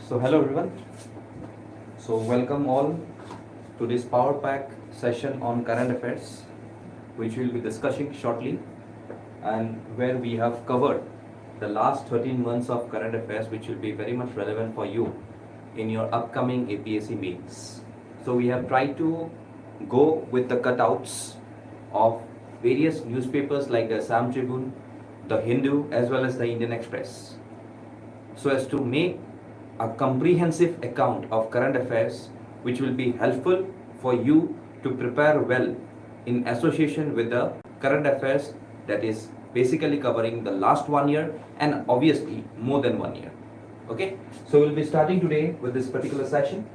So hello everyone. So welcome all to this Power Pack session on current affairs, which we'll be discussing shortly, and where we have covered the last 13 months of current affairs, which will be very much relevant for you in your upcoming APSC meetings. So we have tried to go with the cutouts of various newspapers like the Assam Tribune, the Hindu, as well as the Indian Express, so as to make a comprehensive account of current affairs which will be helpful for you to prepare well in association with the current affairs that is basically covering the last 1 year and obviously more than 1 year. Okay, so we'll be starting today with this particular session.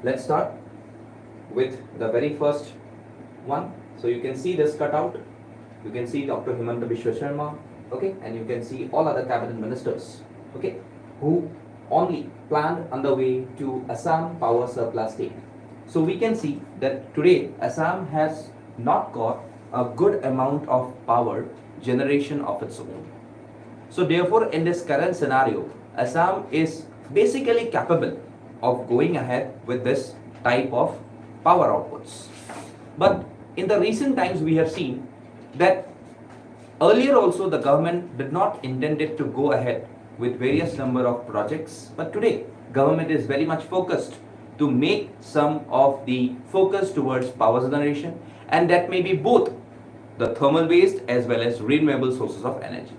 Let's start with the very first one. So you can see this cutout. You can see Dr. Himanta Biswa Sharma, okay, and you can see all other cabinet ministers, okay, who only planned on the way to Assam power surplus state. So we can see that today Assam has not got a good amount of power generation of its own. So therefore, in this current scenario, Assam is basically capable of going ahead with this type of power outputs. But in the recent times, we have seen that earlier also the government did not intend it to go ahead with various number of projects, but today government is very much focused to make some of the focus towards power generation, and that may be both the thermal based as well as renewable sources of energy.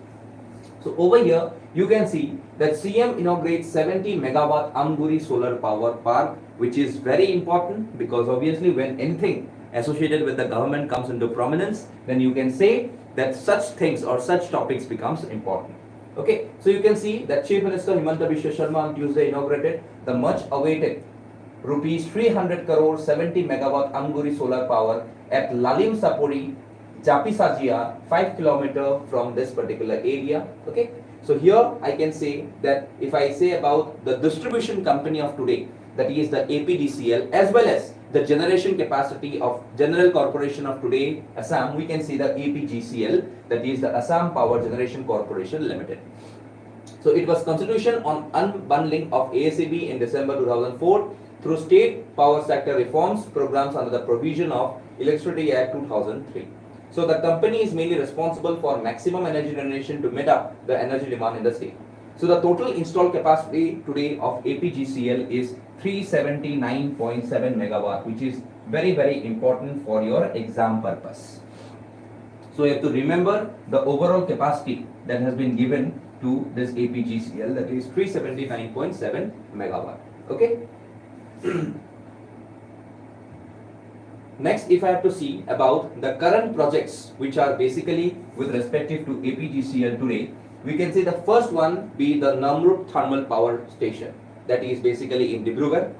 So over here you can see that CM inaugurates 70 megawatt Amguri solar power park, which is very important because obviously when anything associated with the government comes into prominence, then you can say that such things or such topics becomes important. Okay, so you can see that Chief Minister Himanta Biswa Sharma on Tuesday inaugurated the much awaited rupees 300 crore 70 megawatt Amguri solar power at Lalim Sapori, Japisajia, 5 kilometer from this particular area. Okay, so here I can say that if I say about the distribution company of today, that is the APDCL, as well as the generation capacity of General Corporation of today, Assam, we can see the APGCL, that is the Assam Power Generation Corporation Limited. So it was constitution on unbundling of ASAB in December 2004 through state power sector reforms programs under the provision of Electricity Act 2003. So the company is mainly responsible for maximum energy generation to meet up the energy demand in the state. So the total installed capacity today of APGCL is 379.7 megawatt, which is very, very important for your exam purpose. So you have to remember the overall capacity that has been given to this APGCL, that is 379.7 megawatt. Okay. Next, if I have to see about the current projects which are basically with respective to APGCL today, we can see the first one be the Namrup Thermal Power Station, that is basically in Dibrugarh,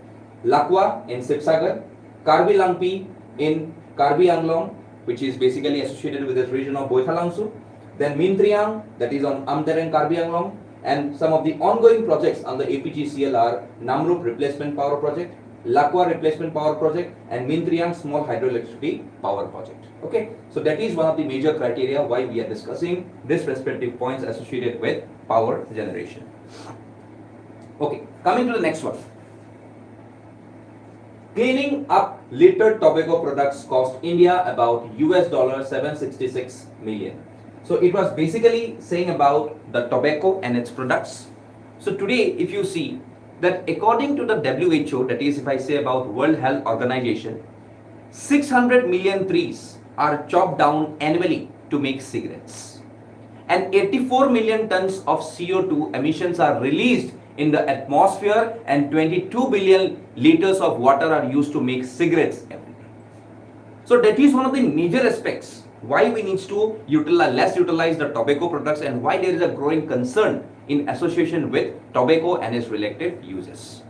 Lakwa in Sibsagar, Karbi Langpi in Karbi Anglong, which is basically associated with this region of Boithalangsu, then Mintriang, that is on Amder and Karbi Anglong, and some of the ongoing projects on the APGCL are Namrup Replacement Power Project, Lakwa Replacement Power Project, and Mintriang Small Hydroelectricity Power Project. Okay, so that is one of the major criteria why we are discussing this respective points associated with power generation. Okay, coming to the next one. Cleaning up littered tobacco products cost India about $766 million. So it was basically saying about the tobacco and its products. So today, if you see that according to the WHO, that is if I say about World Health Organization, 600 million trees are chopped down annually to make cigarettes, and 84 million tons of CO2 emissions are released in the atmosphere, and 22 billion liters of water are used to make cigarettes every day. So that is one of the major aspects why we need to utilize the tobacco products, and why there is a growing concern in association with tobacco and its related uses.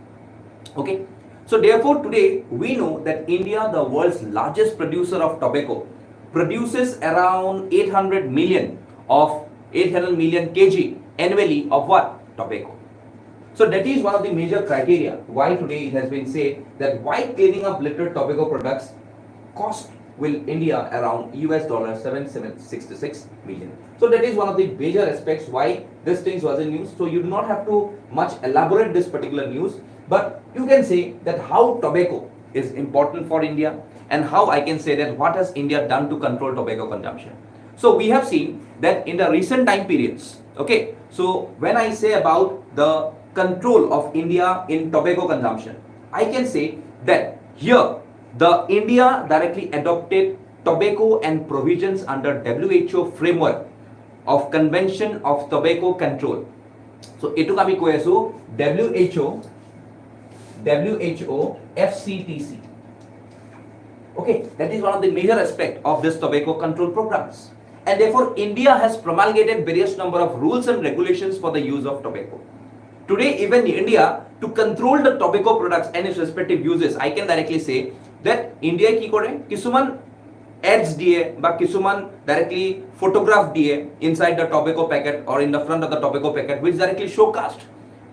Okay, so therefore today we know that India, the world's largest producer of tobacco, produces around 800 million kg annually of what? Tobacco. So that is one of the major criteria why today it has been said that why cleaning up littered tobacco products cost will India around US dollar 766 million. So that is one of the major aspects why this thing was in news. So you do not have to much elaborate this particular news, but you can say that how tobacco is important for India and how I can say that what has India done to control tobacco consumption. So we have seen that in the recent time periods, okay, so when I say about the control of India in tobacco consumption, I can say that here the India directly adopted tobacco and provisions under WHO framework of Convention of Tobacco Control. So etuk ami koi asu WHO FCTC. Okay, that is one of the major aspect of this tobacco control programs. And therefore India has promulgated various number of rules and regulations for the use of tobacco. Today even India to control the tobacco products and its respective uses, I can directly say that India ki kore kisuman ads diye ba kisuman directly photograph diye inside the tobacco packet or in the front of the tobacco packet which directly showcast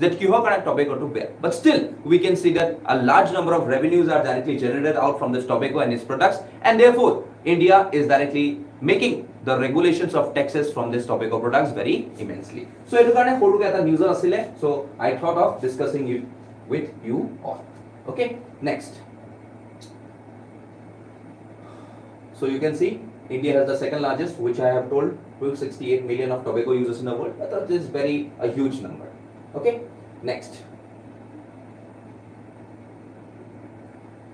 that kiho kana tobacco to bear. But still we can see that a large number of revenues are directly generated out from this tobacco and its products, and therefore India is directly making the regulations of taxes from this tobacco products very immensely. So etu karone horu ke eta news asile, so I thought of discussing it with you all. Okay, next. So you can see India has the second largest, which I have told, 268 million of tobacco users in the world. That is very a huge number. Okay, next.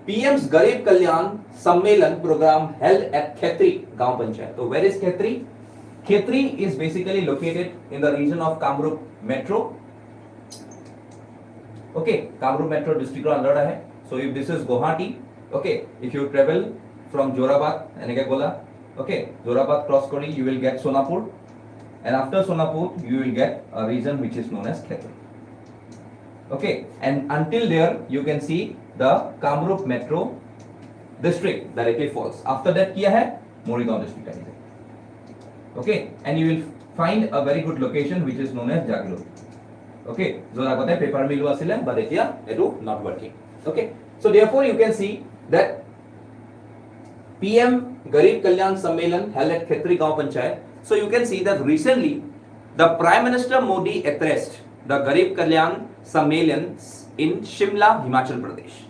PM's Garib Kalyan Sammelan program held at Khetri Gaon Panchayat. So where is Khetri? Khetri is basically located in the region of Kamrup Metro. Okay, Kamrup Metro district under hai. So if this is Guwahati, okay, if you travel from Jorabad and Gola, okay, Jorabad cross kori, you will get Sonapur, and after Sonapur you will get a region which is known as Khetri. Okay, and until there you can see the Kamrup Metro district directly falls. After that kya hai? Morigaon district. Okay, and you will find a very good location which is known as Jagrod. Okay, Jorabad paper mill asile, but it is not working. Okay, so therefore you can see that PM Garib Kalyan Sammelan held at Khetri Gaon Panchayat. So you can see that recently the Prime Minister Modi addressed the Garib Kalyan Sammelan in Shimla, Himachal Pradesh.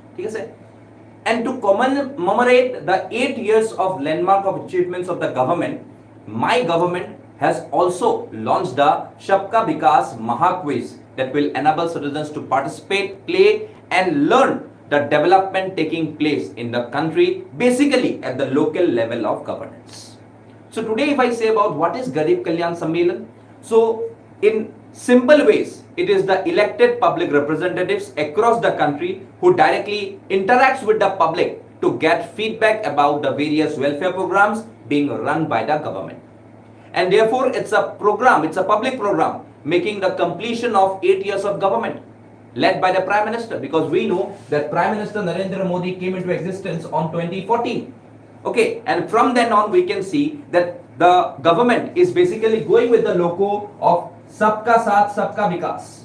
And to commemorate the 8 years of landmark of achievements of the government, my government has also launched the Sabka Vikas Maha Quiz that will enable citizens to participate, play and learn the development taking place in the country, basically at the local level of governance. So today if I say about what is Garib Kalyan Sammelan, so in simple ways, it is the elected public representatives across the country who directly interacts with the public to get feedback about the various welfare programs being run by the government. And therefore it's a program, it's a public program making the completion of 8 years of government, led by the Prime Minister, because we know that Prime Minister Narendra Modi came into existence on 2014. Okay, and from then on we can see that the government is basically going with the logo of Sabka Saath, Sabka Vikas.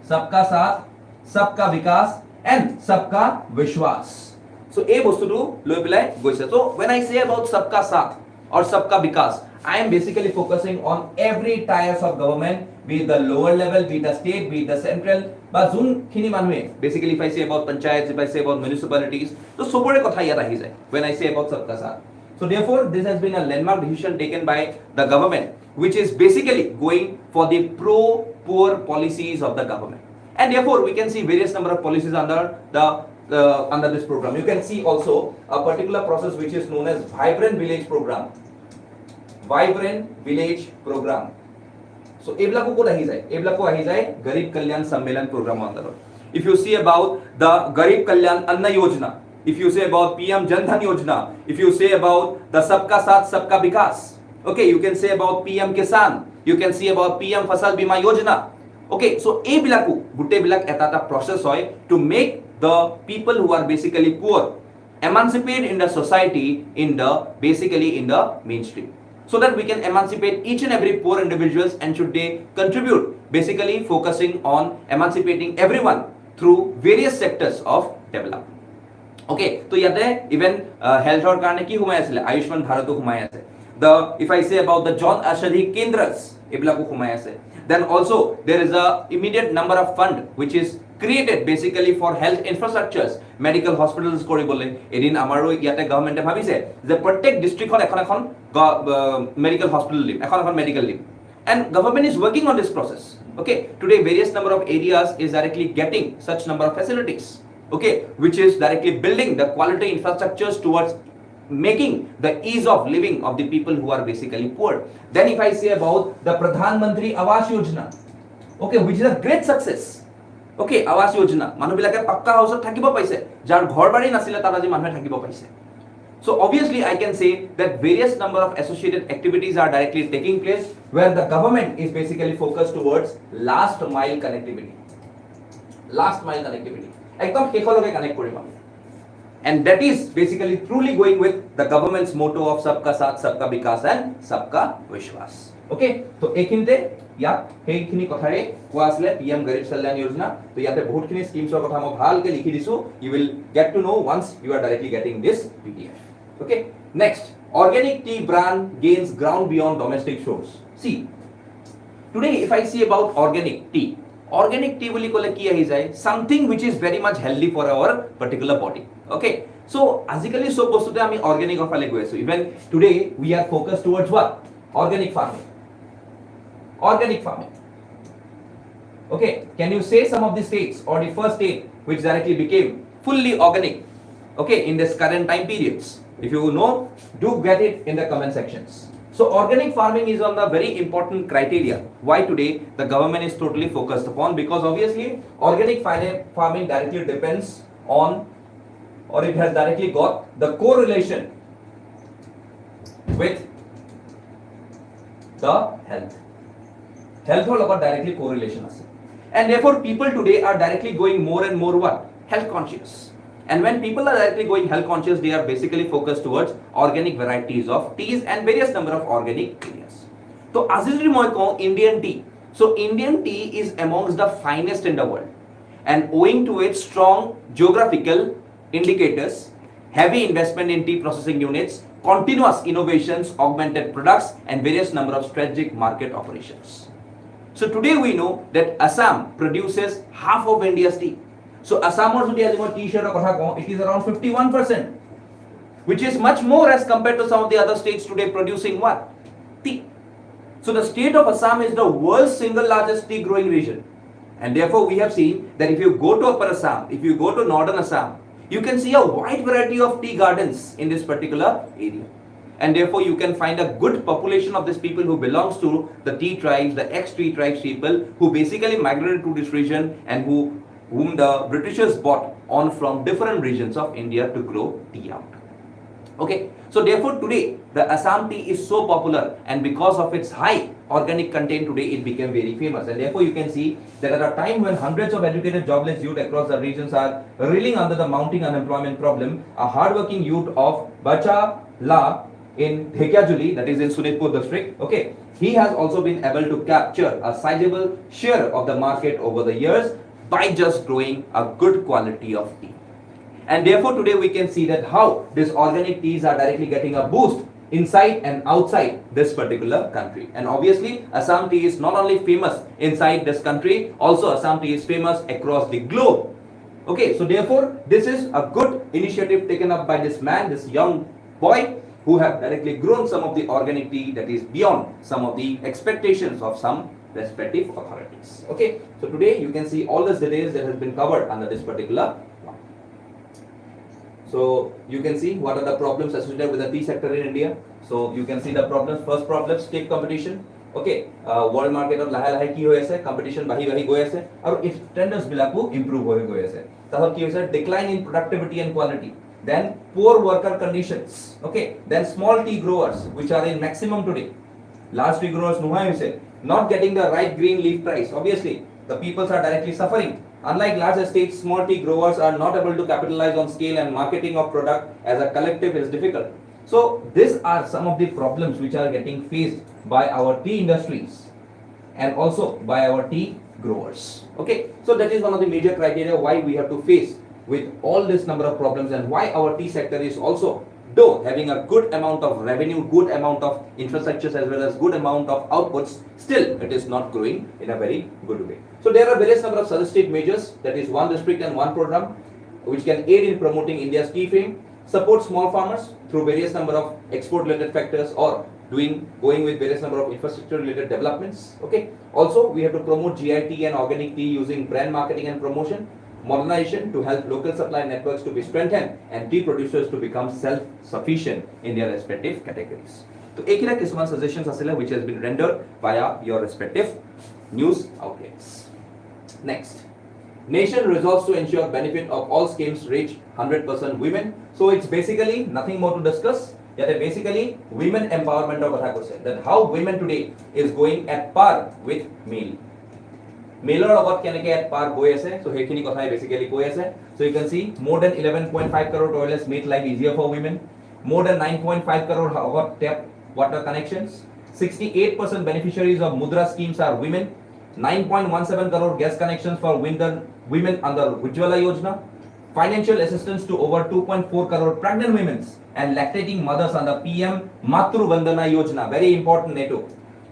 Sabka Saath, Sabka Vikas and Sabka Vishwas. So a bostudu loi pilai goise. So when I say about Sabka Saath or Sabka Vikas, I am basically focusing on every tiers of government, be it the lower level, be it the state, be it the central, but zun khini manue. Basically, if I say about panchayats, if I say about municipalities, so sobore kotha yata hi jai when I say about Sabka Saath. So therefore, this has been a landmark decision taken by the government, which is basically going for the pro-poor policies of the government. And therefore, we can see various number of policies under the under this program. You can see also a particular process which is known as Vibrant Village Program. Vibrant Village Program. So ebla ko ahi jai Garib Kalyan Sammelan program andar. If you see about the Garib Kalyan Anna Yojana, if you say about PM Jan Dhan Yojana, if you say about the Sabka Saath Sabka Vikas, okay, you can say about PM Kisan, you can see about PM Fasal Bima Yojana. Okay, so e bilaku gutte bilak eta process hoy to make the people who are basically poor emancipate in the society in the basically in the mainstream. so that we can emancipate each and every poor individuals, and should they contribute, basically focusing on emancipating everyone through various sectors of development. Okay, so yate even health or karne ki humai asile, Ayushman Bharato humai ase. The, if I say about the Jan Aushadhi Kendras, ebilako humai ase. Then also there is a immediate number of fund which is created basically for health infrastructures, medical hospitals koribole. Edin amaru yate government e bhabise je prottek district kon ekhon medical hospital lim, ekhon medical lim, and government is working on this process. Okay, today various number of areas is directly getting such number of facilities, okay, which is directly building the quality infrastructures towards making the ease of living of the people who are basically poor. Then if I say about the Pradhan Mantri Awas Yojana, okay, which is a great success. Okay, Awas Yojana, manu bilake pakka house thakibo paise, jar ghor bari nasile tara ji manhe thakibo paise. So obviously I can say that various number of associated activities are directly taking place where the government is basically focused towards last mile connectivity. Last mile connectivity. Ekdom shekhologe connect korim ami. And that is basically truly going with the government's motto of Sabka Saath, Sabka Vikas and Sabka Vishwas. Okay, so ekhinte yaat heikhini kothare koa asle PM Garib Kalyan Yojana. So yate bahut khini schemes or kotha moi bhalke likhi disu. You will get to know once you are directly getting this PDF. Okay, next, organic tea brand gains ground beyond domestic shores. See, today if I see about organic tea বুলি কলে কি আহি যায়, something which is very much healthy for our particular body. Okay, so আজিকালি সব বস্তুতে আমি organic অফালে গৈ আছো. Even today we are focused towards what? Organic farming. Organic farming. Okay, can you say some of the states or the first state which directly became fully organic, okay, in this current time periods? If you know, do get it in the comment sections. So organic farming is on the very important criteria. Why today the government is totally focused upon? Because obviously organic farming directly depends on, or it has directly got the correlation with the health. Health will have directly correlation. And therefore people today are directly going more and more what? Health conscious. And when people are directly going health conscious, they are basically focused towards organic varieties of teas and various number of organic areas. So Azizri moi ko Indian tea. So Indian tea is amongst the finest in the world, and owing to its strong geographical indicators, heavy investment in tea processing units, continuous innovations, augmented products, and various number of strategic market operations. So today we know that Assam produces half of India's tea. So Assam's t-shirt it is around 51%, which is much more as compared to some of the other states today producing what? Tea. So the state of Assam is the world's single largest tea growing region. And therefore we have seen that if you go to Upper Assam, if you go to Northern Assam, you can see a wide variety of tea gardens in this particular area. And therefore you can find a good population of these people who belongs to the tea tribes, the ex-tea tribes people who basically migrated to this region and whom the Britishers bought on from different regions of India to grow tea out. Okay, so therefore today the Assam tea is so popular, and because of its high organic content today it became very famous. And therefore you can see that at a time when hundreds of educated jobless youth across the regions are reeling under the mounting unemployment problem, a hardworking youth of Bacha La in Dhekiajuli, that is in Sunitpur district, okay, he has also been able to capture a sizable share of the market over the years by just growing a good quality of tea. And therefore today we can see that how these organic teas are directly getting a boost inside and outside this particular country. And obviously Assam tea is not only famous inside this country, also Assam tea is famous across the globe. Okay, so therefore this is a good initiative taken up by this man, this young boy, who have directly grown some of the organic tea that is beyond some of the expectations of some respective authorities. Okay, so today you can see all the details that has been covered under this particular one. So you can see what are the problems associated with the tea sector in India. So you can see the problems. First problem, steep competition. Okay, world market of lahe lahe ki hoy ase, competition bahi goi ase, aru standards bilaku improve hoy goi ase. Tahor ki hoyse decline in productivity and quality. Then poor worker conditions. Okay, then small tea growers which are in maximum today. Large tea growers nuhai hoyse, not getting the right green leaf price. Obviously the peoples are directly suffering. Unlike large estates, small tea growers are not able to capitalize on scale, and marketing of product as a collective is difficult. So these are some of the problems which are getting faced by our tea industries and also by our tea growers. Okay, so that is one of the major criteria why we have to face with all this number of problems, and why our tea sector is also, though having a good amount of revenue, good amount of infrastructures as well as good amount of outputs, still it is not growing in a very good way. So there are various number of suggested measures, that is one district and one program, which can aid in promoting India's tea fame, support small farmers through various number of export related factors, or going with various number of infrastructure related developments. Okay, also we have to promote GI tea and organic tea using brand marketing and promotion, modernization to help local supply networks to be strengthened and tea producers to become self sufficient in their respective categories. So ekila kisuman suggestions asile which has been rendered via your respective news outlets. Next, nation resolves to ensure benefit of all schemes reach 100% women. So it's basically nothing more to discuss. Yet basically women empowerment of kotha koise, that how women today is going at par with male. Male লগত কেনেকে at par গৈ আছে, so হেখিনি কথাই basically কৈ আছে. So you can see more than 11.5 crore toilets make life easier for women. More than 9.5 crore tap water connections. 68% beneficiaries of Mudra schemes are women. 9.17 crore gas connections for women under Ujjwala Yojana. Financial assistance to over 2.4 crore pregnant women and lactating mothers under PM Matru Vandana Yojana. Very important NATO.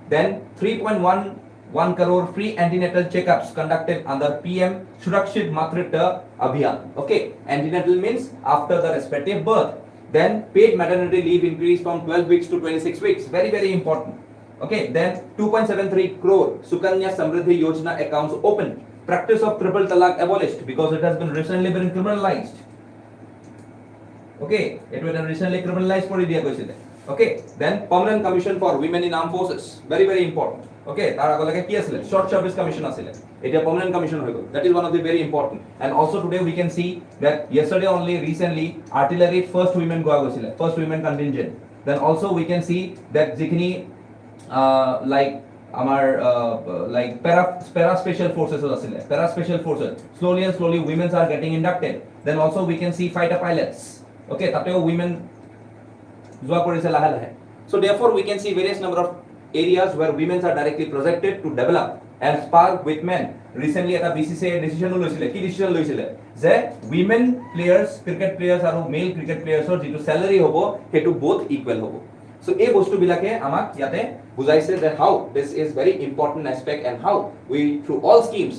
Then 3.11 crore free antenatal checkups conducted under PM Surakshit Matritva Abhiyan. Okay, antenatal means after the respective birth. Then paid maternity leave increased from 12 weeks to 26 weeks. Very, very important. Okay, then 2.73 crore Sukanya Samriddhi Yojana accounts opened. Practice of triple talaq abolished because it has been recently been criminalized. Okay, it was recently criminalized for India. Okay, then permanent commission for women in armed forces. Very, very important. Okay, tar agolage ki asile short service commission asile, eta permanent commission hoy gol. That is one of the very important. And also today we can see that yesterday only recently artillery first women goa goisile, first women contingent. Then also we can see that jikhini like our like para special forces asile, para special forces slowly and slowly women are getting inducted. Then also we can see fighter pilots. Okay, tateo women joa korise lahe lahe. So therefore we can see various number of areas where women are directly projected to develop and spark with men. Recently at a BCCI decision loisile, ki decision loisile je women players, cricket players aru male cricket players or jitu salary hobo hetu both equal hobo. So এই বস্তু বিলাকে আমাক ইয়াতে বুজাইছে যে how this is very important aspect and how we through all schemes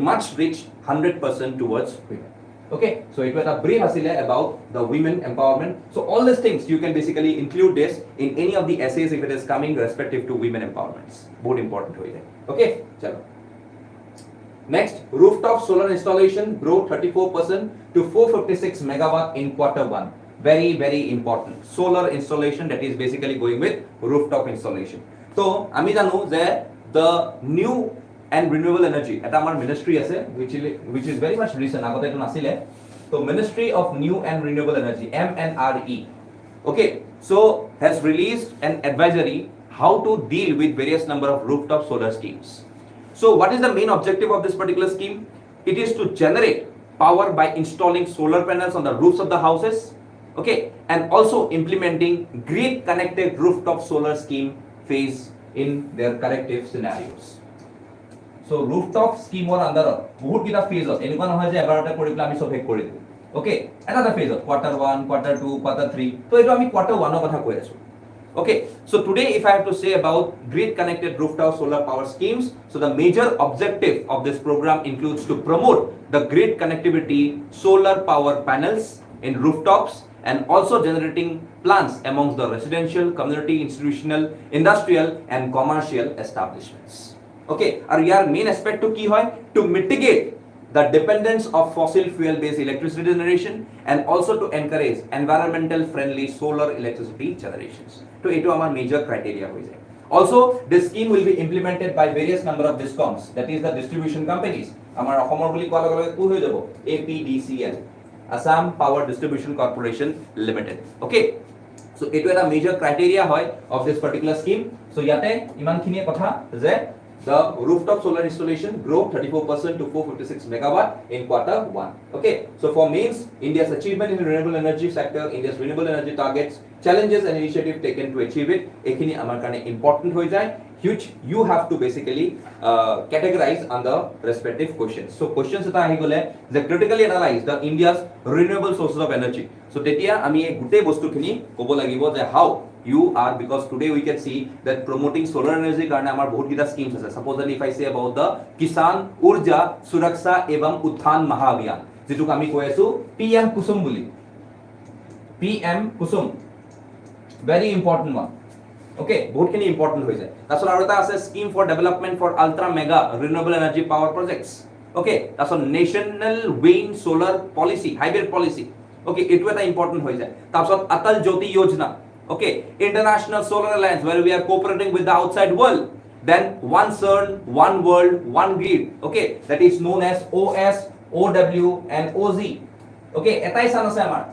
much reach 100% towards women. Okay, so it was a brief asile about the women empowerment. So all these things you can basically include this in any of the essays if it is coming respective to women empowerments. Both important hoye. Okay, chalo. Next, rooftop solar installation grow 34% to 456 megawatt in Q1. Very, very important. Solar installation, that is basically going with rooftop installation. So ami janu je the new and renewable energy at our ministry ase which is very much recent agote etu nasile. So Ministry of New and Renewable Energy, MNRE, okay, so has released an advisory how to deal with various number of rooftop solar schemes. So what is the main objective of this particular scheme? It is to generate power by installing solar panels on the roofs of the houses, okay, and also implementing grid connected rooftop solar scheme phase in their corrective scenarios. So rooftop scheme or under বহুত কিটা phase আছে, এনেকুৱা নহয় যে এবাৰতে কৰি পেলাই আমি সব হেক কৰি দিম. ওকে, এটা ফেজ আছে Q1, Q2, Q3. তো এটো আমি Q1 ৰ কথা কৈ আছো. Okay, so today if I have to say about grid connected rooftop solar power schemes, so the major objective of this program includes to promote the grid connectivity solar power panels in rooftops and also generating plants amongst the residential, community, institutional, industrial and commercial establishments. Okay, and your main aspect to ki hoy to mitigate the dependence of fossil fuel based electricity generation and also to encourage environmental friendly solar electricity generations. So eto amar major criteria hoy jay. Also this scheme will be implemented by various number of discoms, that is the distribution companies. Amar Ahomor boli kola kola ku hoy jabo APDCL, Assam Power Distribution Corporation Limited. Okay, so eto eta major criteria hoy of this particular scheme. So yate iman khini kotha je the rooftop solar installation grow 34% to 456 megawatt in Q1. Okay, so for means India's achievement in the renewable energy sector, India's renewable energy targets, challenges and initiative taken to achieve it, ekhini amar karone important hoi jay, which you have to basically categorize on the respective questions. So questions eta ahi gole the critically analyze the India's renewable sources of energy. So tetia ami ei gute bostu khini kobo lagibo je how you are, because today we can see that promoting solar energy karone amar bahut gita schemes ase. Supposedly if I say about the Kisan Urja Suraksha evam Utthan Mahabhiyan, jituk ami koi asu PM Kusum buli, PM Kusum, very important one. Okay, বহুত খিনি important হৈ যায়. তাৰছত আৰু এটা আছে scheme for development for ultra mega renewable energy power projects. Okay, তাৰছত national wind solar policy, hybrid policy. Okay, এটো এটা ইম্পৰ্টেন্ট হৈ যায়। তাৰছত Atal Jyoti Yojana. Okay, international solar alliance where we are cooperating with the outside world. Then one CERN, one world, one grid. Okay, that is known as OS, OW and OZ. Okay, এটাই সান আছে আমাৰ।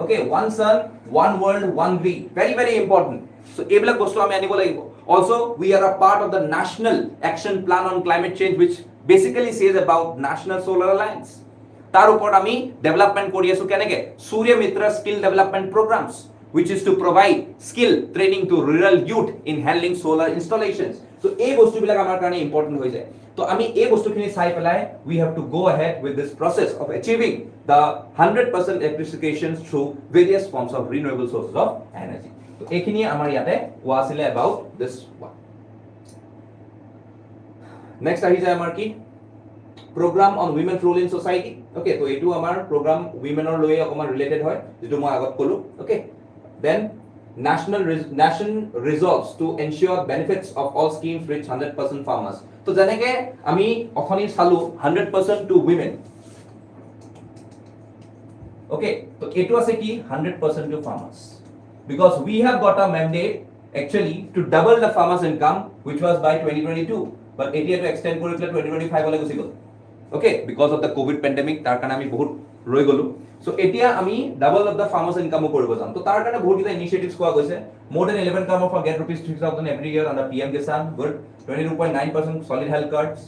Okay, one CERN, one world, one grid. Very very important. So এইবিলাক বস্তু আমি আনিব লাগিব। Also we are a part of the national action plan on climate change which basically says about national solar alliance. তাৰ ওপৰত আমি development কৰি আছো কেনেকে? Surya Mitra skill development programs which is to provide skill training to rural youth in handling solar installations. So এই বস্তুবিলাক আমাৰ কাৰণে ইম্পৰ্টেন্ট হৈ যায়। তো আমি এই বস্তুখিনি চাই পেলাই we have to go ahead with this process of achieving the 100% electrification through various forms of renewable sources of energy. তো এইখিনি আমাৰ ইয়াতে কোৱা আছিল about this one. Next আহি যায় আমাৰ কি program on women role in society. Okay, তো এইটো আমাৰ program womenৰ লৈ অকমান ৰিলেটেড হয় যেটো মই আগত কলো. Okay, then nation resolves to ensure benefits of all schemes reach 100% farmers. তো যেনেকে আমি অখনি চালু 100% to women. Okay, তো এইটো আছে কি 100% to farmers. Because we have got a mandate actually to double the farmers income which was by 2022, but etia to extend kori 2025 ole gusi gol. Okay, because of the covid pandemic tar karone ami bahut roi golu. So etia ami double of the farmers income koribo jam. To tar karone bahut gita initiatives koa goise. More than 11 crore for get rupees 3000 every year under PM Kisan, good. 22.9% solid health cards.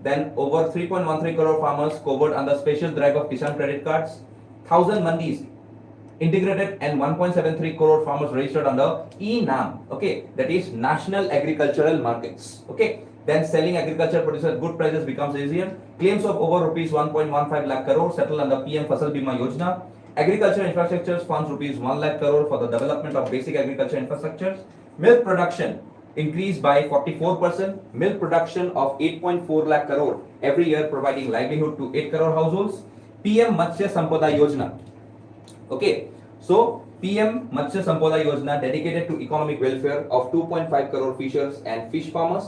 Then over 3.13 crore farmers covered under special drive of Kisan credit cards. 1000 mandis integrated and 1.73 crore farmers registered under ENAM. Okay, that is National Agricultural Markets. Okay, then selling agriculture produce at good prices becomes easier. Claims of over rupees 1.15 lakh crore settled under PM Fasal Bima Yojana. Agriculture infrastructure funds rupees 1 lakh crore for the development of basic agriculture infrastructures. Milk production increased by 44%. Milk production of 8.4 lakh crore every year providing livelihood to 8 crore households. PM Matsya Sampada Yojana. Okay, so PM Matsya Sampada Yojana dedicated to economic welfare of 2.5 crore fishers and fish farmers,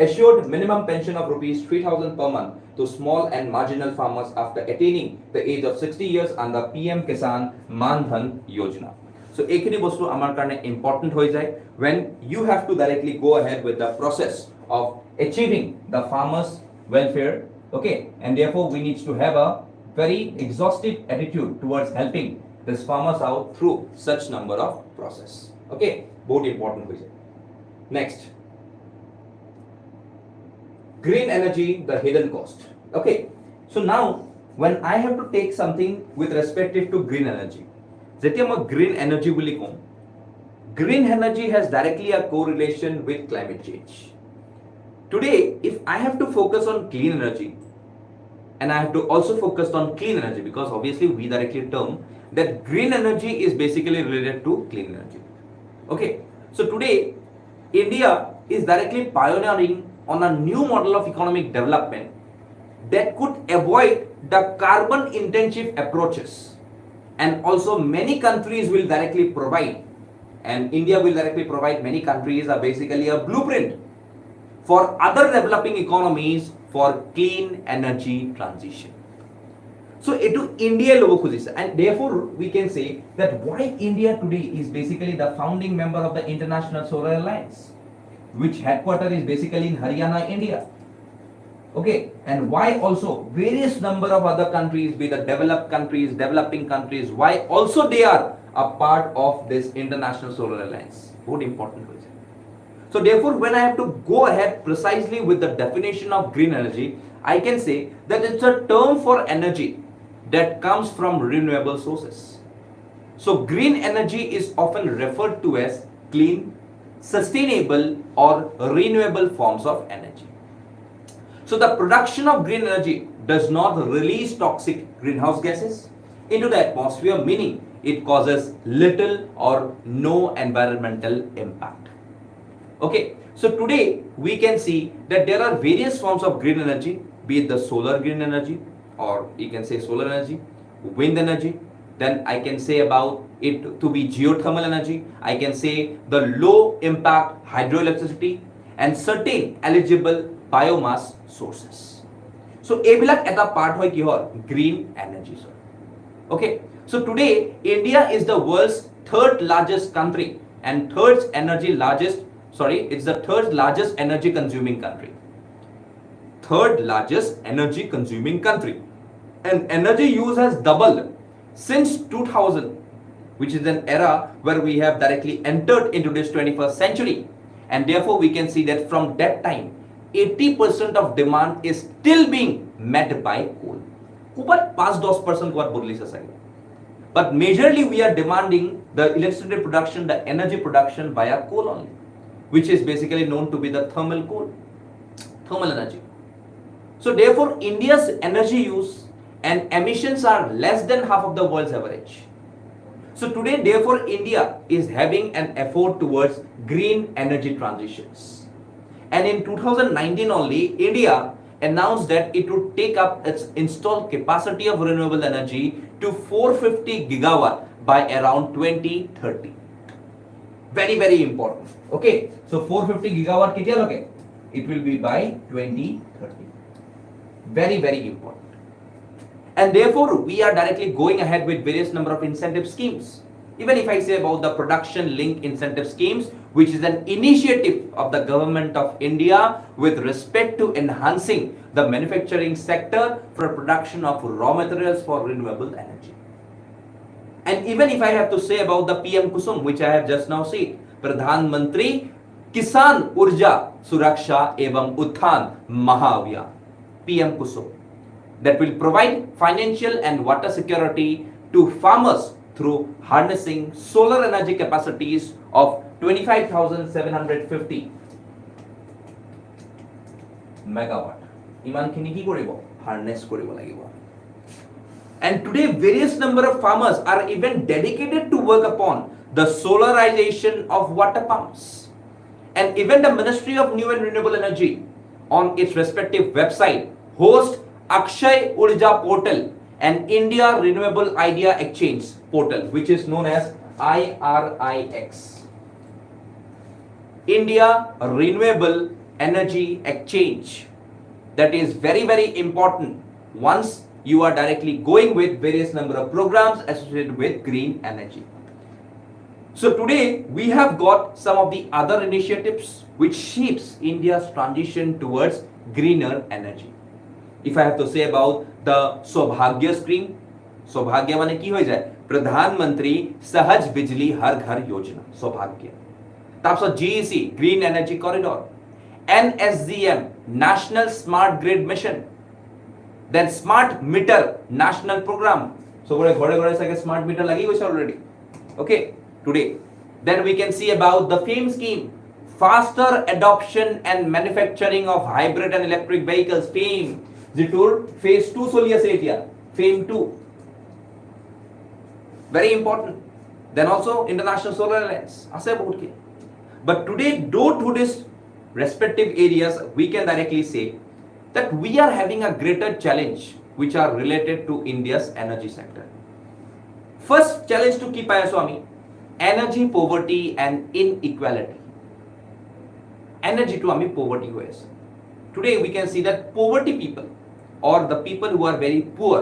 assured minimum pension of rupees 3000 per month to small and marginal farmers after attaining the age of 60 years under PM Kisan Man Dhan Yojana. So ekhini bostu amar karone important hoi jay when you have to directly go ahead with the process of achieving the farmers welfare. Okay, and therefore we need to have a very exhaustive attitude towards helping these farmers out through such number of process. Okay, both important hoye jay. Next, green energy, the hidden cost. Okay, so now when I have to take something with respect to green energy, jetia moi green energy boli kom, green energy has directly a correlation with climate change. Today if I have to focus on clean energy and I have to also focus on clean energy, because obviously we directly term that green energy is basically related to clean energy. Okay, so today India is directly pioneering on a new model of economic development that could avoid the carbon intensive approaches, and also many countries will directly provide, and India will directly provide, many countries are basically a blueprint for other developing economies for clean energy transition. So etu India logo khujise, and therefore we can say that why India today is basically the founding member of the International Solar Alliance, which headquarter is basically in Haryana, India. Okay, and why also various number of other countries, be the developed countries, developing countries, why also they are a part of this International Solar Alliance. Very important. So therefore, when I have to go ahead precisely with the definition of green energy, I can say that it's a term for energy that comes from renewable sources. So green energy is often referred to as clean, sustainable or renewable forms of energy. So the production of green energy does not release toxic greenhouse gases into the atmosphere, meaning it causes little or no environmental impact. Okay, so today we can see that there are various forms of green energy, be it the solar green energy, or you can say solar energy, wind energy, then I can say about it to be geothermal energy, I can say the low impact hydroelectricity, and certain eligible biomass sources. So এইবিলাক এটা part হয় কিহৰ green energy sir. Okay, so today India is the world's third largest country and third largest energy consuming country. Third largest energy consuming country. And energy use has doubled since 2000, which is an era where we have directly entered into this 21st century. And therefore we can see that from that time 80% of demand is still being met by coal. But 5-10% what bodlis aside. But majorly we are demanding the electricity production, the energy production via coal only, which is basically known to be the thermal coal, thermal energy. So therefore India's energy use and emissions are less than half of the world's average. So today therefore India is having an effort towards green energy transitions. And in 2019 only, India announced that it would take up its installed capacity of renewable energy to 450 gigawatt by around 2030. Very, very important. Okay, so 450 gigawatt ketia loge? It will be by 2030. Very, very important. And therefore, we are directly going ahead with various number of incentive schemes. Even if I say about the production link incentive schemes, which is an initiative of the government of India with respect to enhancing the manufacturing sector for production of raw materials for renewable energy. And even if I have to say about the PM Kusum, which I have just now said, Pradhan Mantri Kisan Urja Suraksha Evam Uthan Mahavya, PM Kusum, that will provide financial and water security to farmers through harnessing solar energy capacities of 25,750 megawatt. Iman khini ki koribo harness koribo lagibo. And today various number of farmers are even dedicated to work upon the solarization of water pumps. And even the Ministry of New and Renewable Energy on its respective website hosts Akshay Urja portal and India Renewable Idea Exchange portal, which is known as IRIX. India Renewable Energy Exchange. That is very, very important once you are directly going with various number of programs associated with green energy. So today we have got some of the other initiatives which shapes India's transition towards greener energy. If I have to say about the Saubhagya scheme, Saubhagya mane ki hoy jay? Pradhan Mantri Sahaj Bijli Har Ghar Yojana, Saubhagya. Tapos GEC, Green Energy Corridor, NSGM, National Smart Grid Mission, then Smart Meter National Program. So ghore sage smart meter lagi hoise already. Okay, today. Then we can see about the FAME scheme, faster adoption and manufacturing of hybrid and electric vehicles, FAME. Jitur phase 2 চলি আছে এতিয়া, FAME 2. Very important. Then also International Solar Alliance আছে বহুত কি. But today, due to this respective areas, we can directly say that we are having a greater challenge which are related to India's energy sector. First challenge to keep eye Swami, energy poverty and inequality. Energy to ami poverty hoise. Today we can see that poverty people or the people who are very poor,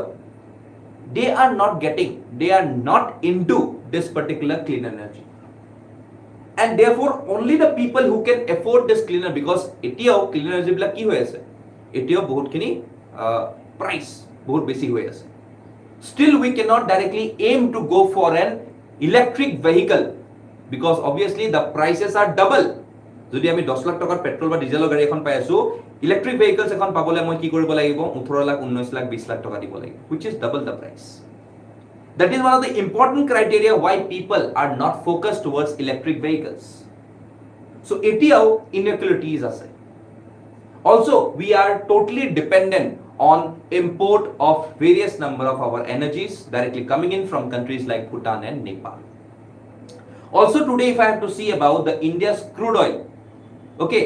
they are not into this particular clean energy. And therefore only the people who can afford this cleaner, because etio clean energy bila ki hoy ase, etio bahut khini price bahut besi hoy ase. Still we cannot directly aim to go for an electric vehicle because obviously the prices are double. যদি আমি 10 লাখ টকাৰ petrol বা ডিজেলৰ গাড়ী এখন পাই আছো, electric vehicles এখন পাবলৈ মই কি কৰিব লাগিব? 18 লাখ, 19 লাখ, 20 লাখ টকা দিব লাগিব, which is double the price. That is one of the important criteria why people are not focused towards electric vehicles. So এতিয়াও inequalities আছে. Also, we are totally dependent on import of various number of our energies directly coming in from countries like Bhutan and Nepal. Also today, if I have to see about the India's crude oil, okay,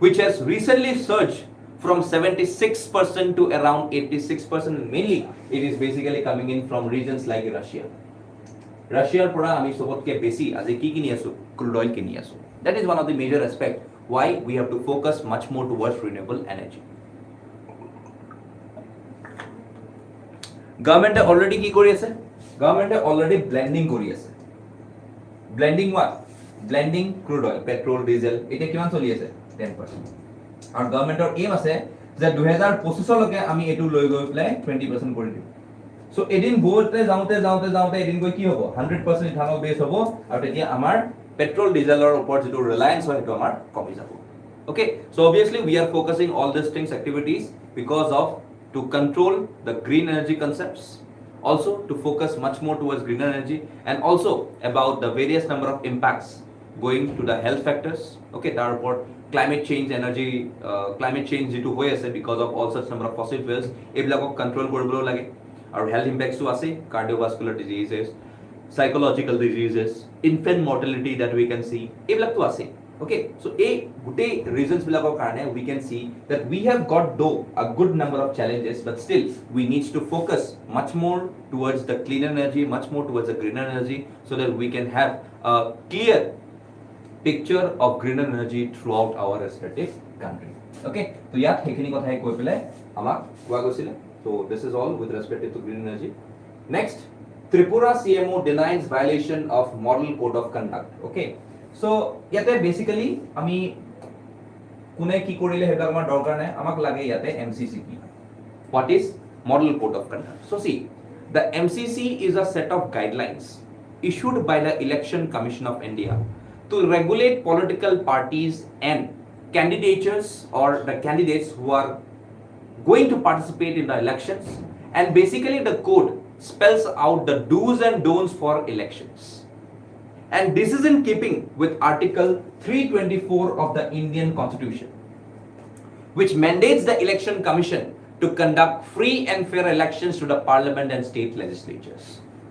which has recently surged from 76% to around 86%, mainly it is basically coming in from regions like Russia. Russia's pora ami sobotke beshi aje ki kini asu? Crude oil kini asu. That is one of the major aspect why we have to focus much more towards renewable energy. Government already ki kori ase? Government already blending kori ase. Blending what? Blending crude oil, petrol, diesel. Eta kiman choli ase? 10%. Our government aim ase যে 2025 লকে আমি এটু লৈ গৈ ply 20% কৰি দিম। So এদিন গোতে যাওতে এদিন গৈ কি হ'ব? 100% ইথানল বেস হ'ব আৰু তেতিয়া আমাৰ পেট্ৰল ডিজেলৰ ওপৰত যেটো ৰিলায়েন্স হয় সেইটো আমাৰ কমি যাব। Okay, so obviously we are focusing all these things activities because of to control the green energy concepts, also to focus much more towards green energy, and also about the various number of impacts going to the health factors. Okay, tar upor climate change energy climate change যেটো হৈ আছে because of all such number of fossil fuels এবিলাকক control কৰিব লাগে আৰু health impacts আছে cardiovascular diseases, psychological diseases, infant mortality that we can see এবিলাকটো আছে। Okay, so এই গুটে reasons বিলাকৰ কাৰণে we can see that we have got though a good number of challenges, but still we need to focus much more towards the clean energy, much more towards the green energy, so that we can have a clear picture of green energy throughout our respective country. Okay, so ইয়াত হেখিনি কথাই কৈ পেলাই আমাক কোৱা গৈছিল। So this is all with respect to green energy. Next, Tripura CMO denies violation of model code of conduct. Okay, so ইয়াতে basically আমি কোনে কি কৰিলে হেটা আমাৰ দৰকাৰ নাই, আমাক লাগে ইয়াতে MCC কি। What is model code of conduct? So see, the MCC is a set of guidelines issued by the Election Commission of India to regulate political parties and candidatures or the candidates who are going to participate in the elections, and basically the code spells out the do's and don'ts for elections, and this is in keeping with Article 324 of the Indian Constitution, which mandates the Election Commission to conduct free and fair elections to the Parliament and state legislatures.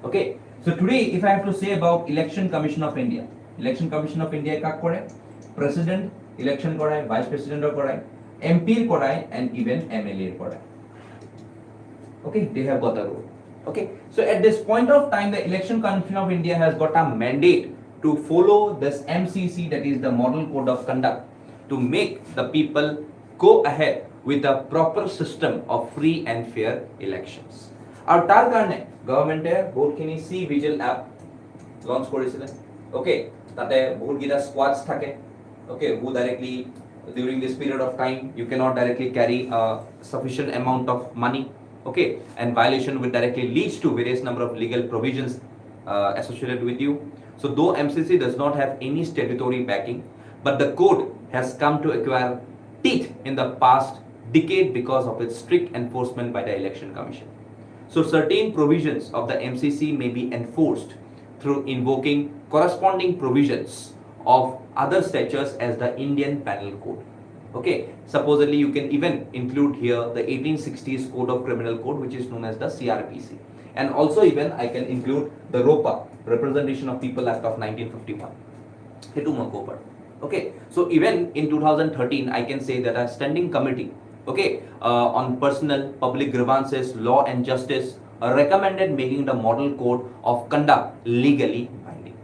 Okay, so today if I have to say about Election Commission of India, Election Commission of India কাক কৰে? President election করায়, Vice President করায়, MP করায়, and even MLA করায়। Okay, they have got a role. Okay, so at this point of time, the Election Commission of India has got a mandate to follow this MCC, that is the Model Code of Conduct, to make the people go ahead with a proper system of free and fair elections. আৰু তাৰ কাৰণে গভৰ্ণমেণ্টে বহুতখিনি C Vigil app launch কৰিছিলে। Okay, তাতে বহুত গিটা স্কোৱাডস থাকে। Okay, who directly during this period of time you cannot directly carry a sufficient amount of money. Okay, and violation will directly leads to various number of legal provisions associated with you. So though MCC does not have any statutory backing, but the code has come to acquire teeth in the past decade because of its strict enforcement by the Election Commission. So certain provisions of the MCC may be enforced through invoking corresponding provisions of other statutes as the Indian Penal Code. Okay, supposedly you can even include here the 1860s Code of Criminal Code, which is known as the CRPC, and also even I can include the ROPA, Representation of People Act of 1951. Okay, so even in 2013 I can say that a standing committee, okay, on personal public grievances, law and justice recommended making the model code of conduct legally binding,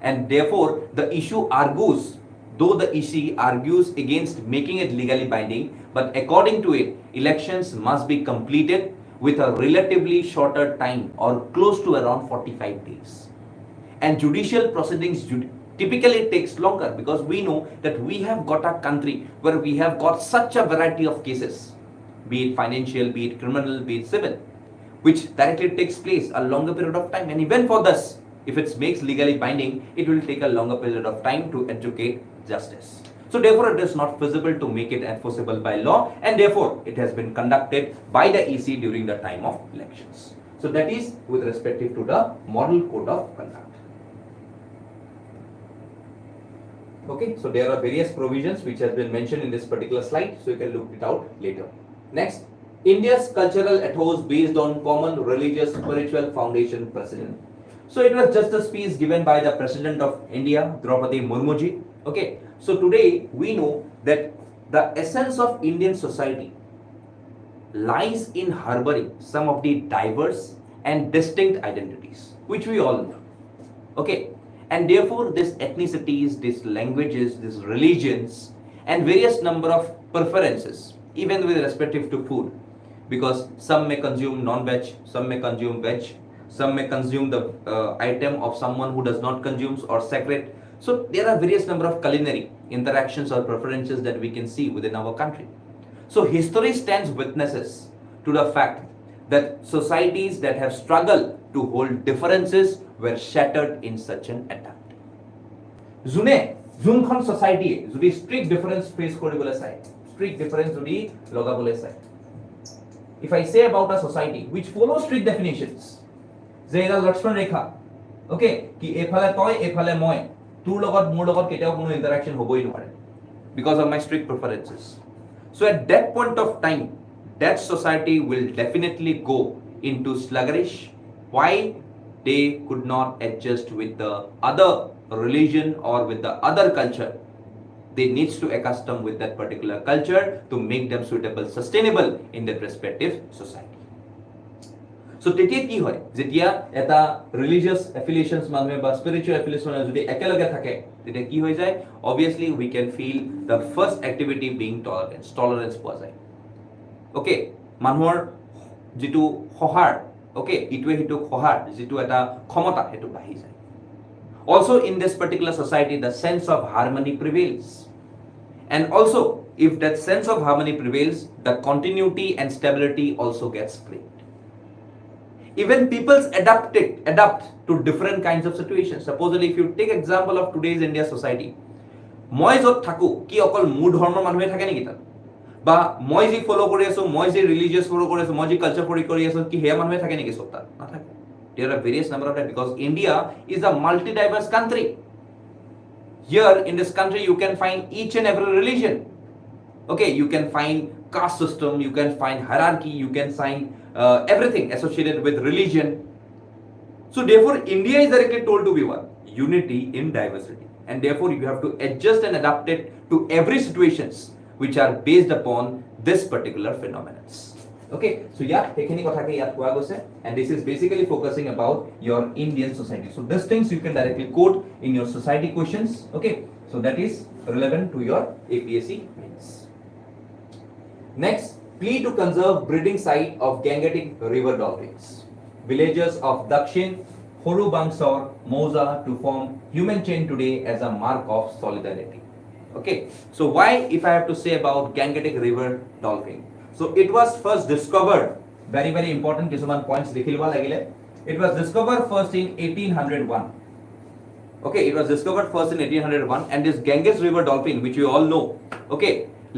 and therefore the issue argues, though the EC argues against making it legally binding, but according to it, elections must be completed with a relatively shorter time or close to around 45 days. And judicial proceedings typically takes longer because we know that we have got a country where we have got such a variety of cases, be it financial, be it criminal, be it civil, which directly takes place a longer period of time. And even for this, if it makes legally binding, it will take a longer period of time to educate justice. So therefore, it is not feasible to make it enforceable by law, and therefore, it has been conducted by the EC during the time of elections. So that is with respect to the Model Code of Conduct. Okay, so there are various provisions which has been mentioned in this particular slide, so you can look it out later. Next, India's cultural ethos based on common religious spiritual foundation precedent. So it was just a speech given by the President of India, Draupadi Murmuji. Okay, so today we know that the essence of Indian society lies in harboring some of the diverse and distinct identities, which we all know. Okay, and therefore these ethnicities, these languages, these religions, and various number of preferences, even with respective to food, because some may consume non-veg, some may consume veg, some may consume the item of someone who does not consume or sacred. So there are various number of culinary interactions or preferences that we can see within our country. So history stands witnesses to the fact that societies that have struggled to hold differences were shattered in such an attempt. Junkhon society jodi strict difference face koribole sai, strict difference jodi logabole sai. If I say about a society which follows strict definitions, Zaira Lakshman Rekha, okay, ki ephale toy, ephale moi, tur logot mur logot ketao kono interaction hoboi nore because of my strict preferences. So at that point of time, that society will definitely go into sluggish. Why? They could not adjust with the other religion or with the other culture. They needs to accustom with that particular culture to make them suitable, sustainable in their respective society. So তেতিয়া কি হয় যেতিয়া এটা religious affiliations মানুহে বা spiritual affiliations যদি একেলগে থাকে তেতিয়া কি হৈ যায় obviously we can feel the first activity being tolerance পোৱা যায় okay মানুহৰ যেটো সহার okay ইটোৱে হিটো সহার যেটো এটা ক্ষমতা হেতু বাঢ়ি যায় also in this particular society the sense of harmony prevails and also if that sense of harmony prevails the continuity and stability also gets framed. Even peoples adapt to different kinds of situations. Supposedly, if you take example of today's India society, moi jot thaku ki okol mur dharmor manuje thake niki ta ba moi ji follow kori aso moi ji religious follow kori aso moi ji culture follow kori aso ki heya manuje thake niki sobta na thake. There are various number of that because India is a multi diverse country. Here in this country you can find each and every religion. Okay, you can find caste system, you can find hierarchy, you can find everything associated with religion. So therefore India is directly told to be what? Unity in diversity. And therefore you have to adjust and adapt it to every situations which are based upon this particular phenomenon. Okay, so yeah, and this is basically focusing about your Indian society. So these things you can directly quote in your society questions. Okay, so that is relevant to your APSC mains. Next, plea to conserve breeding site of Gangetic river dolphins. Villagers of Dakshin, Horu Bangsor, Moza to form human chain today as a mark of solidarity. Okay, so why if I have to say about Gangetic river dolphin? So it was first discovered, very very important কিছুমান points লিখিলবা লাগিলে. It was discovered first in 1801. Okay, it was discovered first in 1801 and this Ganges river dolphin which you all know, okay,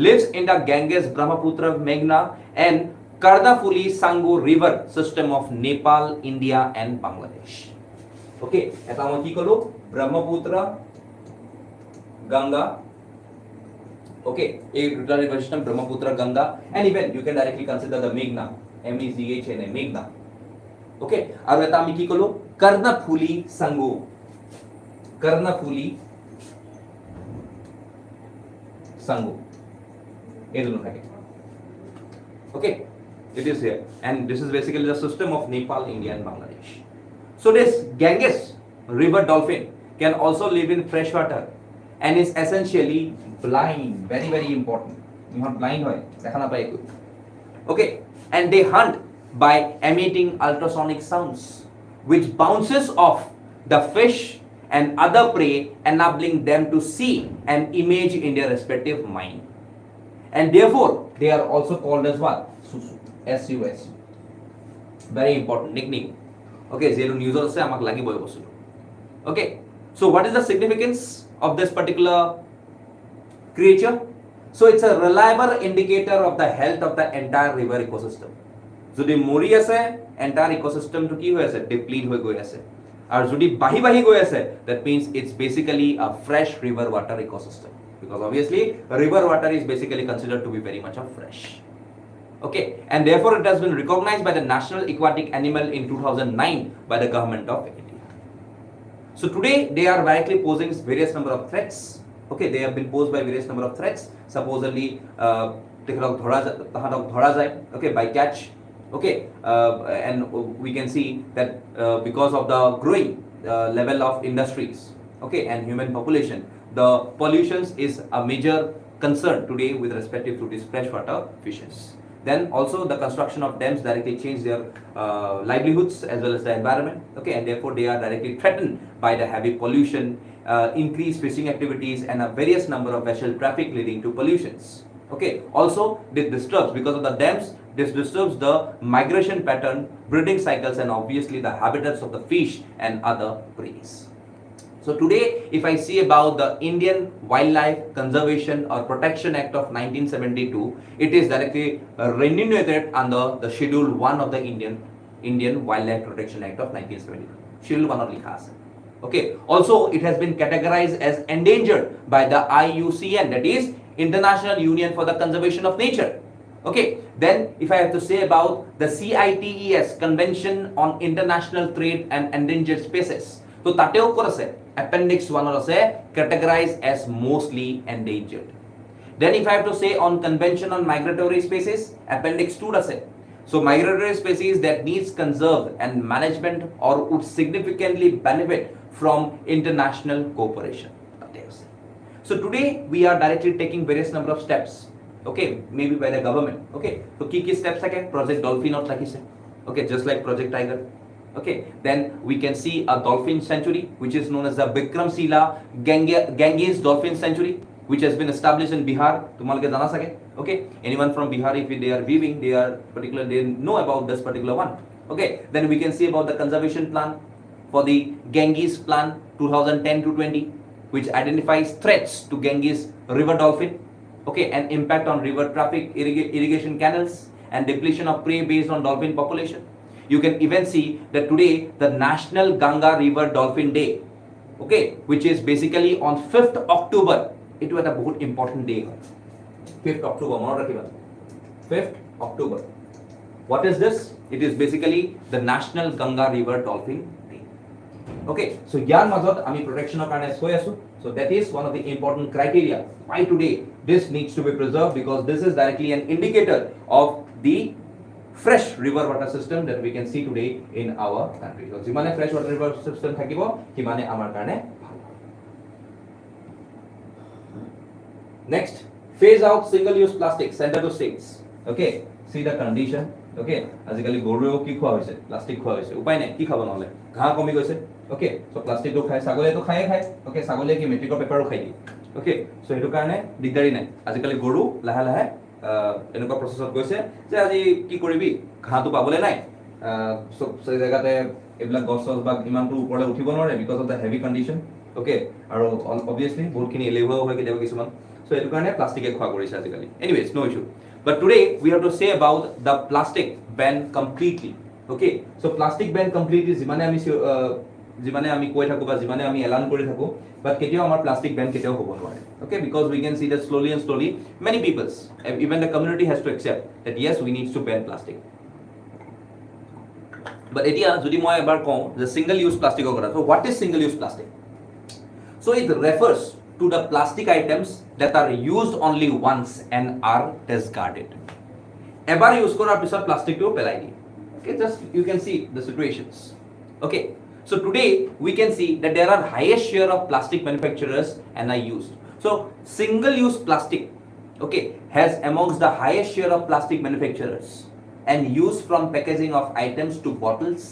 lives in the Ganges, Brahmaputra, Meghna and Karnafuli Sangu river system of Nepal, India and Bangladesh. Okay, eta moi ki kolo Brahmaputra, Ganga, okay, a river system Brahmaputra, Ganga and even you can directly consider the Meghna, MEGHNA, Meghna. Okay, aru eta ami ki kolo Karnafuli Sangu, Karnafuli Sangu. Okay, it is here and this is basically the system of Nepal, India and Bangladesh. So this Ganges river dolphin can also live in fresh water and is essentially blind, very very important. You are blind hoy dekha na pai ekoi. Okay, and they hunt by emitting ultrasonic sounds which bounces off the fish and other prey enabling them to see and image in their respective mind. And therefore, they are also called as what? Susu. S-U-S. Very important nickname. Okay, zero news also amak lagi boy bosulo. Okay, so what is the significance of this particular creature. So it's a reliable indicator of the health of the entire river ecosystem. যদি মৰি আছে entire ecosystem to কি হৈ আছে deplete হৈ গৈ আছে আৰু যদি বাহি বাহি গৈ আছে that means it's basically a fresh river water ecosystem because obviously river water is basically considered to be very much of fresh. Okay, and therefore it has been recognized by the National Aquatic Animal in 2009 by the government of India. So today they are directly posing various number of threats. Okay, they have been posed by various number of threats. Supposedly okay, by catch. Okay, and we can see that because of the growing level of industries, okay, and human population, the pollutions is a major concern today with respect to these freshwater fishes. Then also the construction of dams directly change their livelihoods as well as the environment. Okay, and therefore they are directly threatened by the heavy pollution, increased fishing activities, and a various number of vessel traffic leading to pollutions. Okay, also this disturbs, because of the dams, this disturbs the migration pattern, breeding cycles, and obviously the habitats of the fish and other prey. So today, if I see about the Indian Wildlife Conservation or Protection Act of 1972, it is directly remunerated under the Schedule 1 of the Indian Wildlife Protection Act of 1972. Schedule 1 of likha ase. Okay. Also, it has been categorized as endangered by the IUCN, that is International Union for the Conservation of Nature. Okay. Then, if I have to say about the CITES, Convention on International Trade and Endangered Species, so tateo kor ase appendix 1 or ase categorized as mostly endangered. Then if I have to say on Convention on Migratory Species, appendix 2 ase. So migratory species that needs conserved and management or would significantly benefit from international cooperation. So today we are directly taking various number of steps, okay, maybe by the government. Okay, so key steps again, Project Dolphin or rakise, okay, just like Project Tiger. Okay, then we can see a dolphin sanctuary which is known as the Bikramshila Ganges Dolphin Sanctuary, which has been established in Bihar. Tumalke jana sake. Okay, anyone from Bihar, if they are viewing, they know about this particular one. Okay, then we can see about the conservation plan for the Ganges Plan 2010 to 20, which identifies threats to Ganges river dolphin. Okay, and impact on river traffic, irrigation canals, and depletion of prey based on dolphin population. You can even see that today the National Ganga River Dolphin Day, okay, which is basically on 5th October. It was a very important day. 5th October, 5th October. What is this? It is basically the National Ganga River Dolphin Day. Okay, so yar mazot ami protection of karone soi asu. So that is one of the important criteria why today this needs to be preserved, because this is directly an indicator of the fresh river water system that we can see today in our country. So jimane fresh water river system thakibo kimane amar karone bhal. Next, phase out single use plastic, center to states. Okay, see the condition. Okay, azikali goreo ki khwa hoise, plastic khwa hoise, upay nai ki khabo nole, gha komi goise. Okay, so plastic to khai, sagole to khai. Okay, sagole ki metric paper khai di. Okay, so etu karone digdari nai, azikali goru laha laha এনেকুৱা প্ৰচেছত গৈছে যে আজি কি কৰিবি, ঘাঁহটো পাবলৈ নাই, সেই জেগাতে এইবিলাক গছ চছ বা ইমানটো ওপৰলৈ উঠিব নোৱাৰে because of the heavy condition. Okay, আৰু অবভিয়াছলি বহুতখিনি এলেহুৱাও হয় কেতিয়াবা কিছুমান, চ' এইটো কাৰণে প্লাষ্টিকে খোৱা কৰিছে আজিকালি। এনিৱেজ, ন' issue, but today we have to চে about the plastic Ben completely. Okay, চ' প্লাষ্টিক বেন কমপ্লিটলি যিমানে আমি কৈ থাকোঁ বা যিমানে আমি এলান কৰি থাকোঁ, but কেতিয়াও আমাৰ প্লাষ্টিক বেন কেতিয়াও হ'ব নোৱাৰে। Okay, because we can see that slowly and slowly many peoples, even the community has to accept that yes, we need to ban plastic. But etia jodi moi ebar kau the single use plastic kora, so what is single use plastic? So it refers to the plastic items that are used only once and are discarded. Ebar use korar pisot plastic to pelai di. Okay, just you can see the situations. Okay, so today we can see that there are highest share of plastic manufacturers and are used. So single use plastic, okay, has amongst the highest share of plastic manufacturers and used from packaging of items to bottles,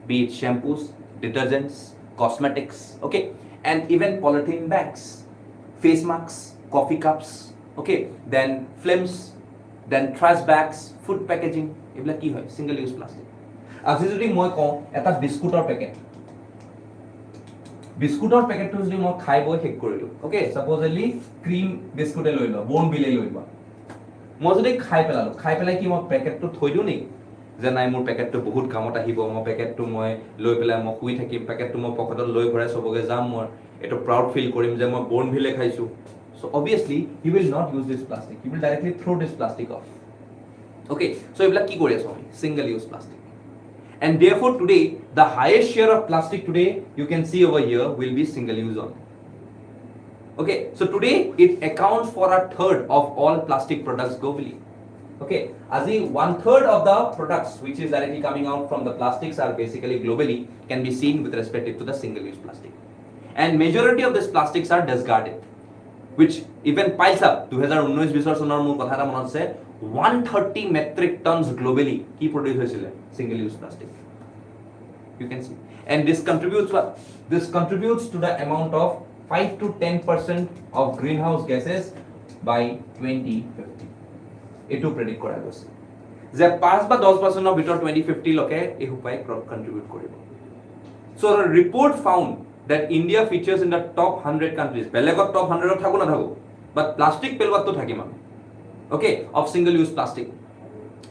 be it shampoos, detergents, cosmetics, okay, and even polythene bags, face masks, coffee cups, okay, then films, then trash bags, food packaging, ebla ki hoy single use plastic. আজি যদি মই কওঁ এটা বিস্কুটৰ packet, বিস্কুটৰ পেকেটটো যদি মই খাই বৈ শেষ কৰিলোঁ, অ'কে, ছাপ'জলি ক্ৰীম বিস্কুটে লৈ লোৱা, বৰ্ণ বিলে লৈ লোৱা, মই যদি খাই পেলালোঁ, খাই পেলাই কি মই পেকেটটো থৈ দিওঁ নেকি যে নাই মোৰ পেকেটটো বহুত কামত আহিব, মই পেকেটটো মই লৈ পেলাই মই শুই থাকিম, পেকেটটো মই পকেটত লৈ ঘূৰাই চবকে যাম, মই এইটো প্ৰাউড ফিল কৰিম যে মই বৰ্ণ ভিলে খাইছোঁ। So obviously he will not use this plastic, he will directly throw this plastic off. Okay, so এইবিলাক কি কৰি আছো আমি? Single use plastic. And therefore today the highest share of plastic today you can see over here will be single use only. Okay, so today it accounts for a third of all plastic products globally. Okay, as in 1/3 of the products which is directly coming out from the plastics are basically globally can be seen with respect to the single use plastic. And majority of these plastics are discarded, which even piles up. 2019-20 চনৰ মোৰ কথা এটা মনত আছে, 130 metric tons globally কি produce হৈছিল single use plastic. You can see, and this contributes what? This contributes to the amount of 5 to 10% of greenhouse gases by 2050. এটো predict কৰা গৈছে যে 5 বা 10% ভিতৰত 2050 লকে এই উপায় কন্ট্ৰিবিউট কৰিব। So a report found that India features in the top 100 countries. বেলেগত top 100 থাকো না থাকো, but plastic পেলৱাতো থাকিম আমি, okay, of single use plastic,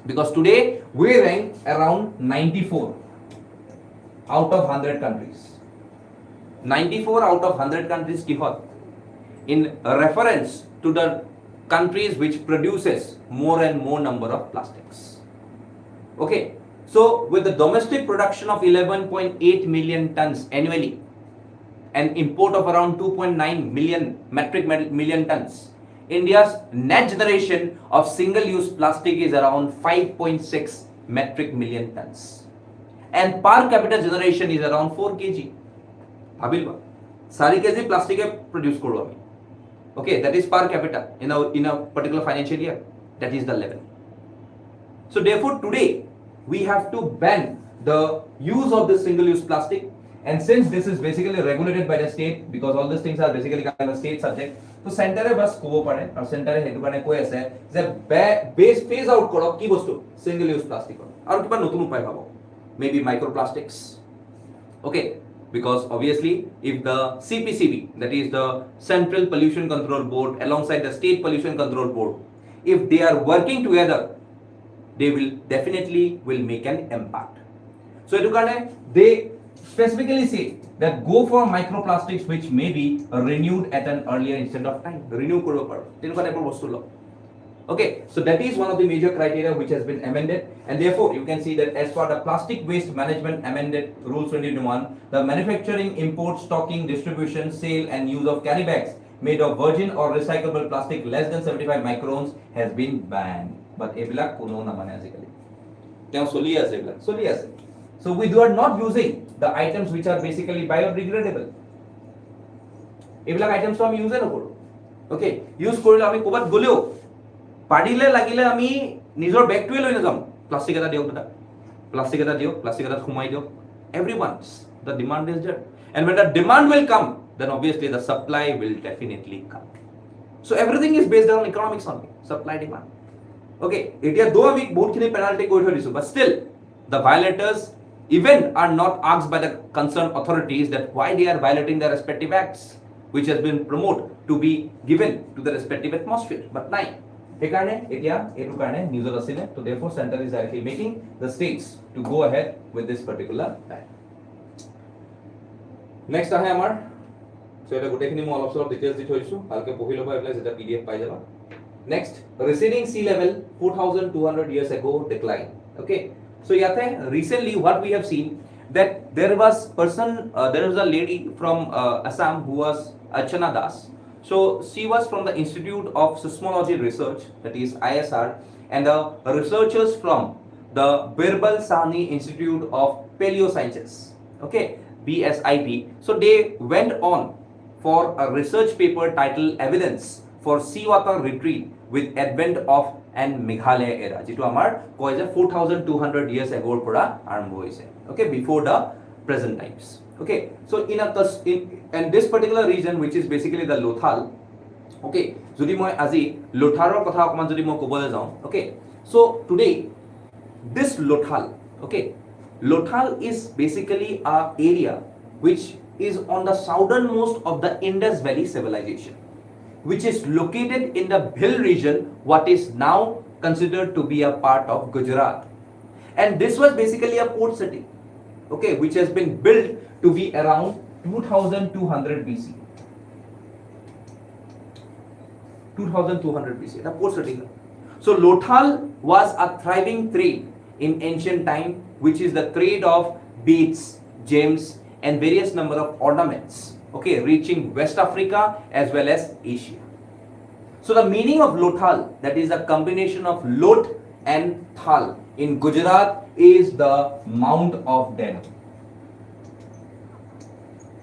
because today we rank around 94 out of 100 countries. 94 out of 100 countries ki hot in reference to the countries which produces more and more number of plastics. Okay, so with the domestic production of 11.8 million tons annually and import of around 2.9 million tons, India's net generation of single use plastic is around 5.6 metric million tons, and per capita generation is around 4 kg. Bhabilba 4 kg plastic produce koru ami. Okay, that is per capita in a particular financial year. That is the level. So therefore today we have to ban the use of this single use plastic, and since this is basically regulated by the state, because all these things are basically kind of state subject, so center e bas kobo pare ar center e hetu kane koi ase je base phase out korok ki bostu single use plastic aru kiba notun upay bhabo, maybe microplastics. Okay, because obviously if the CPCB, that is the Central Pollution Control Board, alongside the State Pollution Control Board, if they are working together, they will definitely make an impact. So etu karone they specifically say that go for microplastics which may be renewed at an earlier instant of time. Renew koribo paro tenuka type bostu lo. Okay, so that is one of the major criteria which has been amended, and therefore you can see that as for the Plastic Waste Management Amended Rules 2021, the manufacturing, import, stocking, distribution, sale and use of carry bags made of virgin or recyclable plastic less than 75 microns has been banned. But ebilak kono na mane azikali teo soli ase ebilak soli ase. So we are not using the items which are basically biodegradable. Ebilak items to ami use na koru. Okay, use korile ami kobat goleo পারিলে লাগিলে আমি নিজৰ ব্যাগটোৱে লৈ নাযাম, plastic এটা দিয়ক দাদা, plastic এটা দিয়ক, প্লাষ্টিক এটা সোমাই দিয়ক, everyone's the demand is there, and when the demand will come, then obviously the supply will definitely come. So everything is based on economics only, supply demand. Okay, এতিয়া দো আমি বহুতখিনি পেনাল্টি কৰি থৈ দিছো, but still the violators even are not asked by the concerned authorities that why they are violating their respective acts which has been promoted to be given to the respective atmosphere, but নাই একাৰণে এতিয়া এটো কাৰণে নিউজত আছিল, তো therefore center is directly making the states to go ahead with this particular ban. Next আহে আমাৰ, so এটা গোটেইখিনি মই অলপ অলপ ডিটেইলছ দি থৈছো, ভালকে পঢ়ি ল'বা, এইবিলাক যেটা PDF পাই যাবা। Next, receding sea level 4200 years ago decline. Okay, so yate recently what we have seen that there was a lady from Assam who was Archana Das. So she was from the Institute of Seismology Research, that is ISR, and the researchers from the Birbal Sahni Institute of Paleosciences, okay, BSIP. So they went on for a research paper titled Evidence for Seawater Retreat with Advent of an Meghalaya Era, যেটো আমাৰ কয় যে 4200 years ago পৰা আৰম্ভ হৈছে, okay, before the present times. Okay, so in this particular region which is basically the Lothal, okay, যদি মই আজি লোথাৰৰ কথা অকমান যদি মই ক'বলৈ যাওঁ, okay, so today this Lothal, okay, Lothal is basically a area which is on the southernmost of the Indus Valley civilization, which is located in the Bhil region, what is now considered to be a part of Gujarat. And this was basically a port city, okay, which has been built to be around 2200 BC. 2200 BC, the port city. So Lothal was a thriving trade in ancient time, which is the trade of beads, gems, and various number of ornaments, okay, reaching West Africa as well as Asia. So the meaning of Lothal, that is a combination of Lot and Thal in Gujarat, is the Mount of Dead.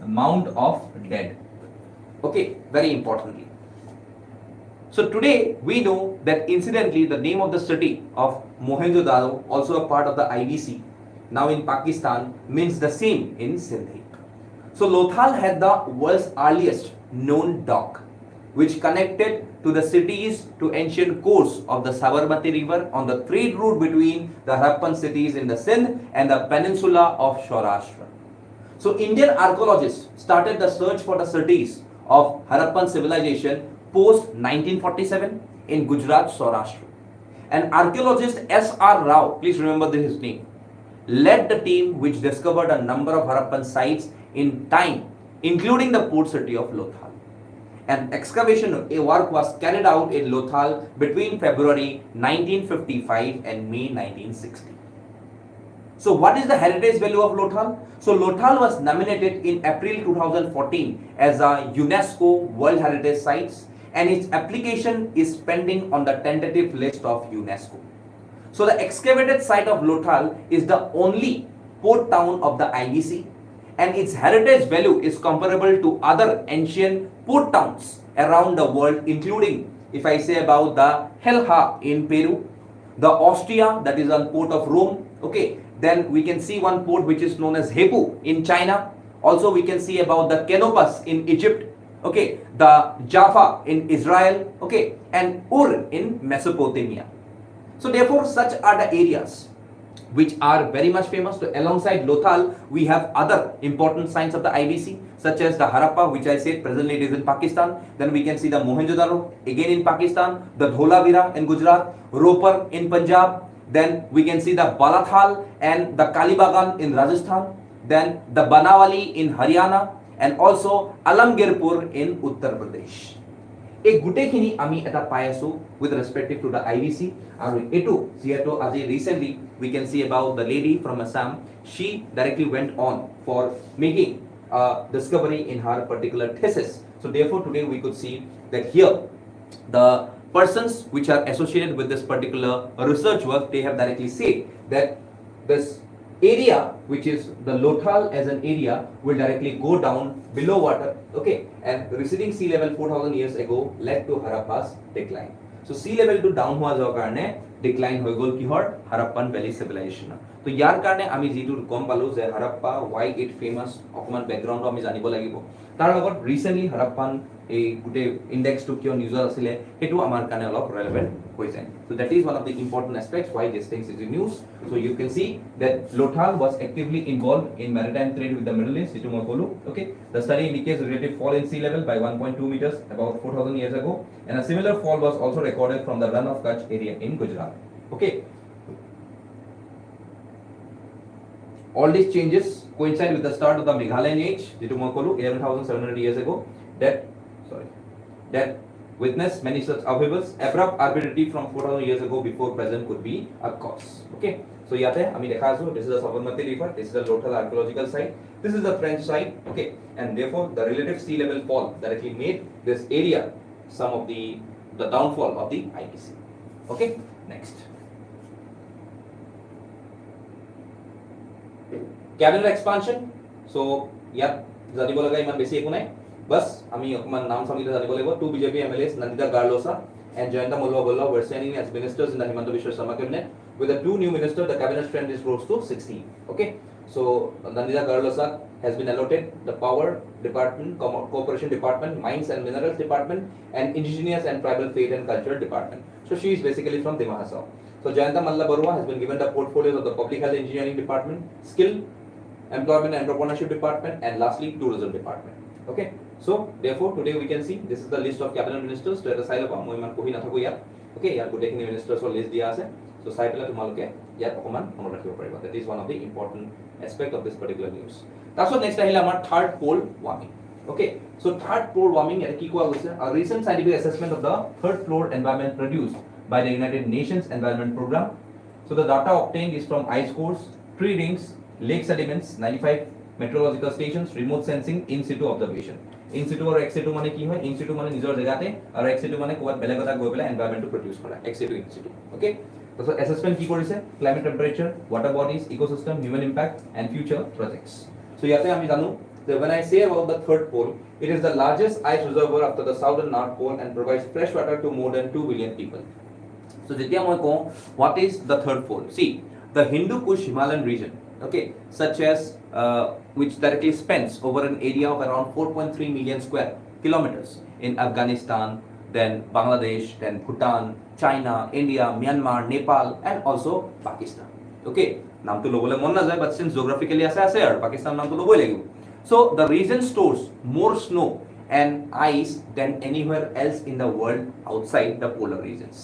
The Mount of Dead. Okay, very importantly. So today we know that incidentally the name of the city of Mohenjo-daro, also a part of the IBC, now in Pakistan, means the same in Sindhi. So Lothal had the world's earliest known dock, which connected to the cities to ancient course of the Sabarmati river on the trade route between the Harappan cities in the Sindh and the peninsula of Saurashtra. So Indian archaeologists started the search for the cities of Harappan civilization post 1947 in Gujarat, Saurashtra. And archaeologist S.R. Rao, please remember his name, led the team which discovered a number of Harappan sites in time, including the port city of Lothal. And excavation work was carried out in Lothal between February 1955 and May 1960. So what is the heritage value of Lothal? So Lothal was nominated in April 2014 as a UNESCO World Heritage Sites, and its application is pending on the tentative list of UNESCO. So the excavated site of Lothal is the only port town of the IBC, and its heritage value is comparable to other ancient port towns around the world, including, if I say about the Helha in Peru, the Ostia, that is on port of Rome, okay, then we can see one port which is known as Hepu in China. Also we can see about the Canopus in Egypt, okay, the Jaffa in Israel, okay, and Ur in Mesopotamia. So therefore such are the areas which are very much famous. So alongside Lothal, we have other important sites of the IBC, such as the Harappa, which I said presently it is in Pakistan. Then we can see the Mohenjo-daro, again in Pakistan, the Dholavira in Gujarat, Ropar in Punjab. Then we can see the Balathal and the Kalibagan in Rajasthan. Then the Banawali in Haryana, and also Alamgirpur in Uttar Pradesh. A gutekini ami eta payasu with respect to the IBC. And etu Ziato Aji recently we can see about the lady from Assam. She directly went on for making a discovery in her particular thesis. So therefore today we could see that here the persons which are associated with this particular research work, they have directly said that this area which is the Lothal as an area will directly go down below water, okay, and receding sea level 4000 years ago led to Harappa's decline. So sea level to down হোৱা যোৱাৰ কাৰণে decline হৈ গ'ল কিহৰ Harappan Valley civilization. তো ইয়াৰ কাৰণে আমি যেটো গম পালো যে Harappa why it famous অকমান ব্যাকগ্ৰাউণ্ড আমি জানিব লাগিব তাৰ লগত ৰিসেন্টলি Harappan এই গুটে ইনডেক্স টু কিয় নিউজ আছিলে হেতু আমাৰ কাৰণে অলপ ৰেলেভেন্ট হৈ যায়. So that is one of the important aspects why this things is in news. So you can see that Lothal was actively involved in maritime trade with the Middle East, যেটো মই কলো, okay. The study indicates relative fall in sea level by 1.2 meters about 4000 years ago, and a similar fall was also recorded from the Run of Kutch area in Gujarat, okay. All these changes coincide with the start of the Meghalayan age, যেটো মই কলো 11700 years ago, that witnessed many such upheavals. Abrupt arbitrary from 4000 years ago before present could be a cause, okay. So yate ami dekha asu, this is a Sabarmati river, this is a Lothal archaeological site, this is the French site, okay, and therefore the relative sea level fall directly made this area some of the downfall of the IBC, okay. Next, cabinet expansion. So yeah, জানিব লগা ইমান বেছি একো নাই, बस আমি অকমান নাম সমিতি জানিব লাগিব. Two BJP MLAs Nandita Garlosa and Jayanta Mulwa were standing as ministers in the Himanta Biswa Sarma cabinet. With the two new ministers, the cabinet strength is rose to 16. Okay, so Nandita Garlosa has been allotted the power department, cooperation department, mines and minerals department, and indigenous and tribal faith and culture department. So she is basically from Dimahasao. So Jayanta Malla Barua has been given the portfolios of the public health engineering department, skill employment and entrepreneurship department, and lastly tourism department. Okay, so therefore today we can see this is the list of cabinet ministers. To এটা চাই লবা মই ইমান কহি নাথাকো ইয়াত. Okay, ইয়াত গোটেইখিনি ministers list দিয়া আছে. So চাই পেলাই তোমালোকে ইয়াত অকমান মনত ৰাখিব পাৰিবা. That is one of the important aspect of this particular news. তাৰপিছত next আহিলে আমাৰ third pole warming. Okay, so third pole warming এটা কি কোৱা গৈছে? A recent scientific assessment of the third pole environment produced by the United Nations Environment Program. So the data obtained is from ice cores, tree rings, lake sediments, 95 meteorological stations, remote sensing, in situ observation. In situ or ex situ মানে কি হয়? In situ মানে নিজৰ জেগাতে আৰু ex situ মানে কোৱাত বেলেগ এটা গৈ পেলাই environment to produce কৰা. Ex situ in situ. Okay? So assessment কি কৰিছে? Climate temperature, water bodies, ecosystem, human impact and future projects. So ইয়াতে আমি জানো that when I say about the third pole, it is the largest ice reservoir after the southern North Pole and provides fresh water to more than 2 billion people. So যেতিয়া মই কওঁ what is the third pole? See, the Hindu Kush Himalayan region, okay, such as which directly spans over an area of around 4.3 million square kilometers in Afghanistan, then Bangladesh, then Bhutan, China, India, Myanmar, Nepal and also Pakistan. Okay, নামটো লবলৈ মন নাযায় but since geographically আছে আৰু পাকিস্তান নামটো লবই লাগিব. So the region stores more snow and ice than anywhere else in the world outside the polar regions,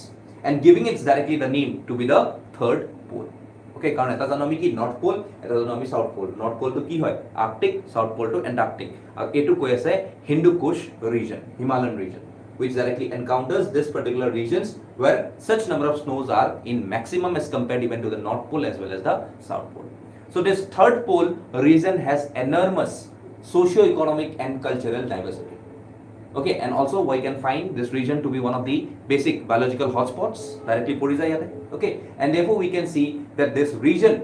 and giving it directly the name to be the third pole. Okay, কারণ এটা জানো আমি কি নর্থ পোল, এটা জানো আমি south pole. North pole তো কি হয় আর্কটিক, সাউথ পোল তো অ্যান্টার্কটিক, আর এটু কৈ আছে Hindu Kush region, Himalayan region, which directly encounters this particular regions where such number of snows are in maximum as compared even to the north pole as well as the south pole. So this third pole region has enormous socio-economic and cultural diversity. Okay, and also we can find this region to be one of the basic biological hotspots directly pori jay yate. Okay, and therefore we can see that this region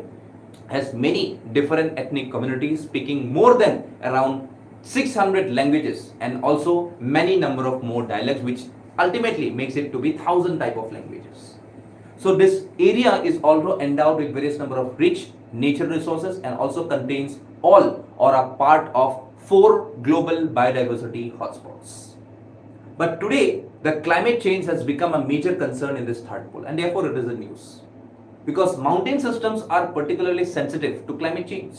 has many different ethnic communities speaking more than around 600 languages and also many number of more dialects, which ultimately makes it to be 1,000 type of languages. So this area is also endowed with various number of rich nature resources and also contains all or a part of 4 global biodiversity hotspots. But today the climate change has become a major concern in this third pole, and therefore it is a news because mountain systems are particularly sensitive to climate change.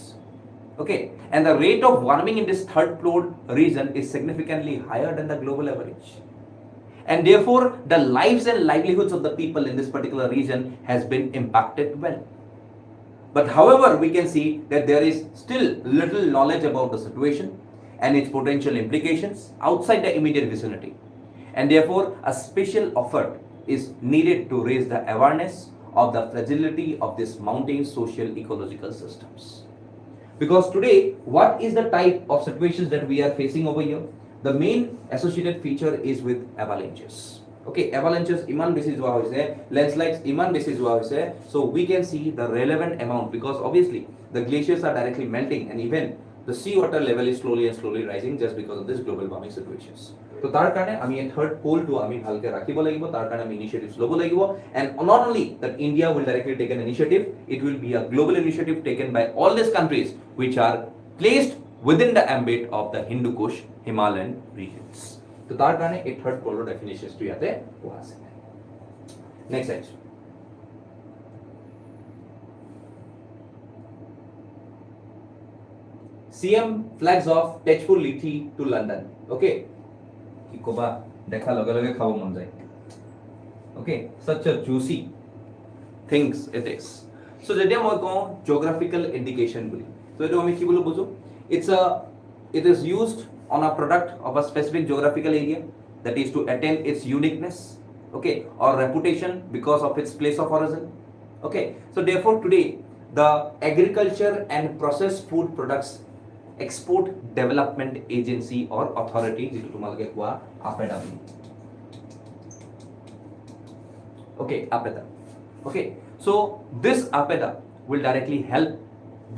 Okay, and the rate of warming in this third pole region is significantly higher than the global average, and therefore the lives and livelihoods of the people in this particular region has been impacted well. But however, we can see that there is still little knowledge about the situation and its potential implications outside the immediate vicinity, and therefore a special effort is needed to raise the awareness of the fragility of this mountain social ecological systems. Because today, what is the type of situations that we are facing over here? The main associated feature is with avalanches. Okay, avalanches iman besi joa hoise, landslides iman besi joa hoise, so we can see the relevant amount because obviously the glaciers are directly melting and even the sea water level is slowly rising just because of this global warming situations. So তার কারণে আমি এই third pole two আমি ভালকে রাখিব লাগিব, তার কারণে আমি ইনিশিয়েটিভস লব লাগিব, and not only that India will directly take an initiative, it will be a global initiative taken by all these countries which are placed within the ambit of the Hindu Kush Himalayan regions. তো তার কারণে এই third পোলৰ ডেফিনিশনটো ইয়াতে কোৱা আছে. Next slide. CM flags off Techful Lithi to London. Okay. কি কবা দেখা লগে লগে খাব মন যায়. Okay, such a juicy things it is. So যেতিয়া মই কওঁ geographical indication বুলি, so এটো আমি কি বলো বুঝো? It is used on a product of a specific geographical area that is to attain its uniqueness, okay, or reputation because of its place of origin. Okay, so therefore today the agriculture and processed food products export development agency or authority যেটো তোমালকে কোৱা APEDA. Okay, APEDA. Okay, so this APEDA will directly help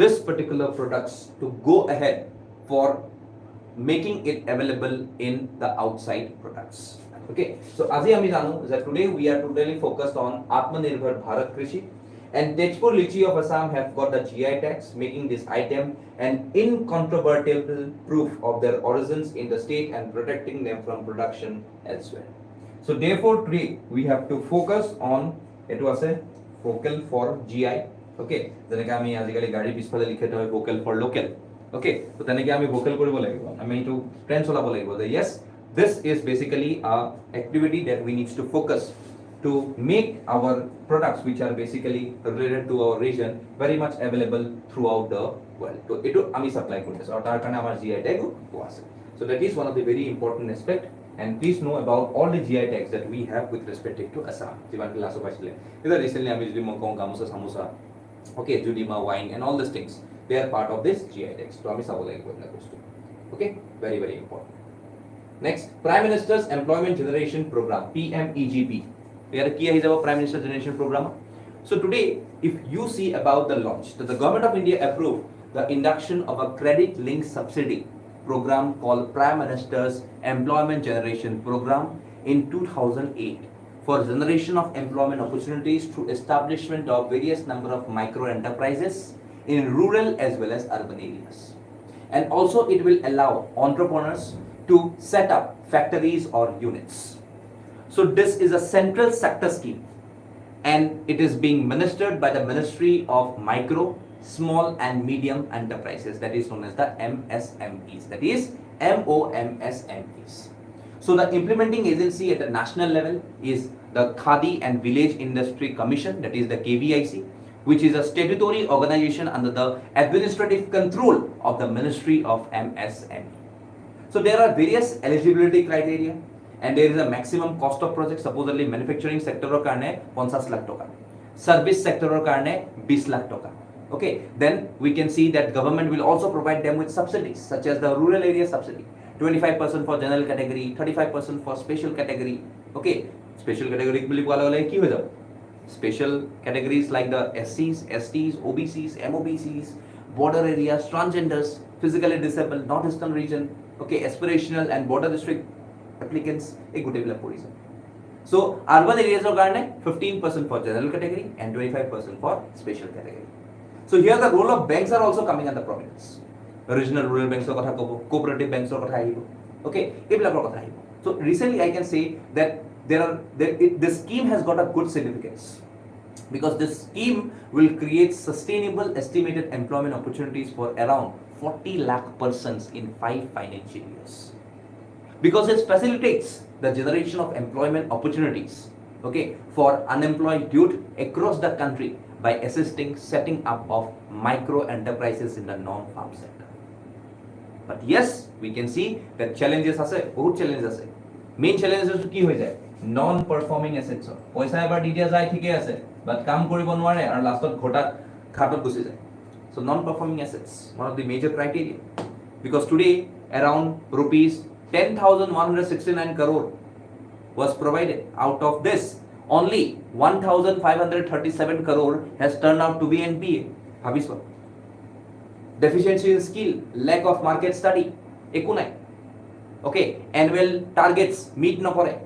this particular products to go ahead for making it available in the outside products. Okay, so আজি আমি জানো that today we are totally focused on Atmanirbhar Bharat Krishi, and Techful Lichi of Assam have got the GI tax, making this item an incontrovertible proof of their origins in the state and protecting them from production elsewhere. So therefore today we have to focus on, it was a focal for GI, Okay, যেনেকৈ আমি আজিকালি গাড়ী পিছফালে লিখি থোৱা হয় vocal for local. Okay, তো তেনেকৈ আমি ভোকেল কৰিব লাগিব, আমি এইটো ট্ৰেণ্ড চলাব লাগিব যে yes, this is basically a activity that we need to focus to make our products which are basically related to our region very much available throughout the world. So it ami supply kori asu, aru tar karone amar GI tag po ase. So that is one of the very important aspect, and please know about all the GI tags that we have with respect to Assam. Jiban class of paisile either recently ami jodi mokong gamusa samosa, okay, judima wine and all these things, they are part of this GI tags. So ami sabo lagibo na bostu. Okay, very very important. Next, Prime Minister's Employment Generation Program, PMEGP. Here key is our Prime Minister Generation Program. So today, if you see about the launch, that the Government of India approved the induction of a credit-linked subsidy program called Prime Minister's Employment Generation Program in 2008 for generation of employment opportunities through establishment of various number of micro enterprises in rural as well as urban areas. And also it will allow entrepreneurs to set up factories or units. So this is a central sector scheme, and it is being ministered by the Ministry of Micro, Small and Medium Enterprises, that is known as the MSMEs, that is MOMSMEs. So the implementing agency at the national level is the Khadi and Village Industry Commission, that is the KVIC, which is a statutory organization under the administrative control of the Ministry of MSME. So there are various eligibility criteria, and there is a maximum cost of project. Supposedly manufacturing sector or karne 50 lakh toka, service sector or karne 20 lakh toka. Okay, then we can see that government will also provide them with subsidies such as the rural area subsidy, 25% for general category, 35% for special category. Okay, special category boli koala hole ki hoy jab, special categories like the SCs, STs, OBCs, MOBCs, border areas, transgenders, physically disabled, northeastern region, okay, aspirational and border district applicants ek good develop kori ase. So urban areas or karone 15% for general category and 25% for special category. So here the role of banks are also coming under prominence. Regional rural banks or kotha kobo, cooperative banks or kotha ahibo. Okay, ebilakor kotha ahibo. So recently I can say that this scheme has got a good significance, because this scheme will create sustainable estimated employment opportunities for around 40 lakh persons in 5 financial years. Because it facilitates the generation of employment opportunities, okay, for unemployed youth across the country by assisting setting up of micro enterprises in the non-farm sector. But yes, we can see that challenges ase, bahut challenges ase. Main challenges ki hoy jay, non-performing assets. Paisa ebar di dia jay thike ase, but kaam koribo nware aru lastot ghota khatot gusi jay. So non-performing assets, one of the major criteria, because today around rupees 10,169 crore was provided. Out of this, only 1,537 crore has turned out to be NPA. Habiswa. Deficiency in skill, lack of market study, ekunai. Okay, annual targets meet no kore.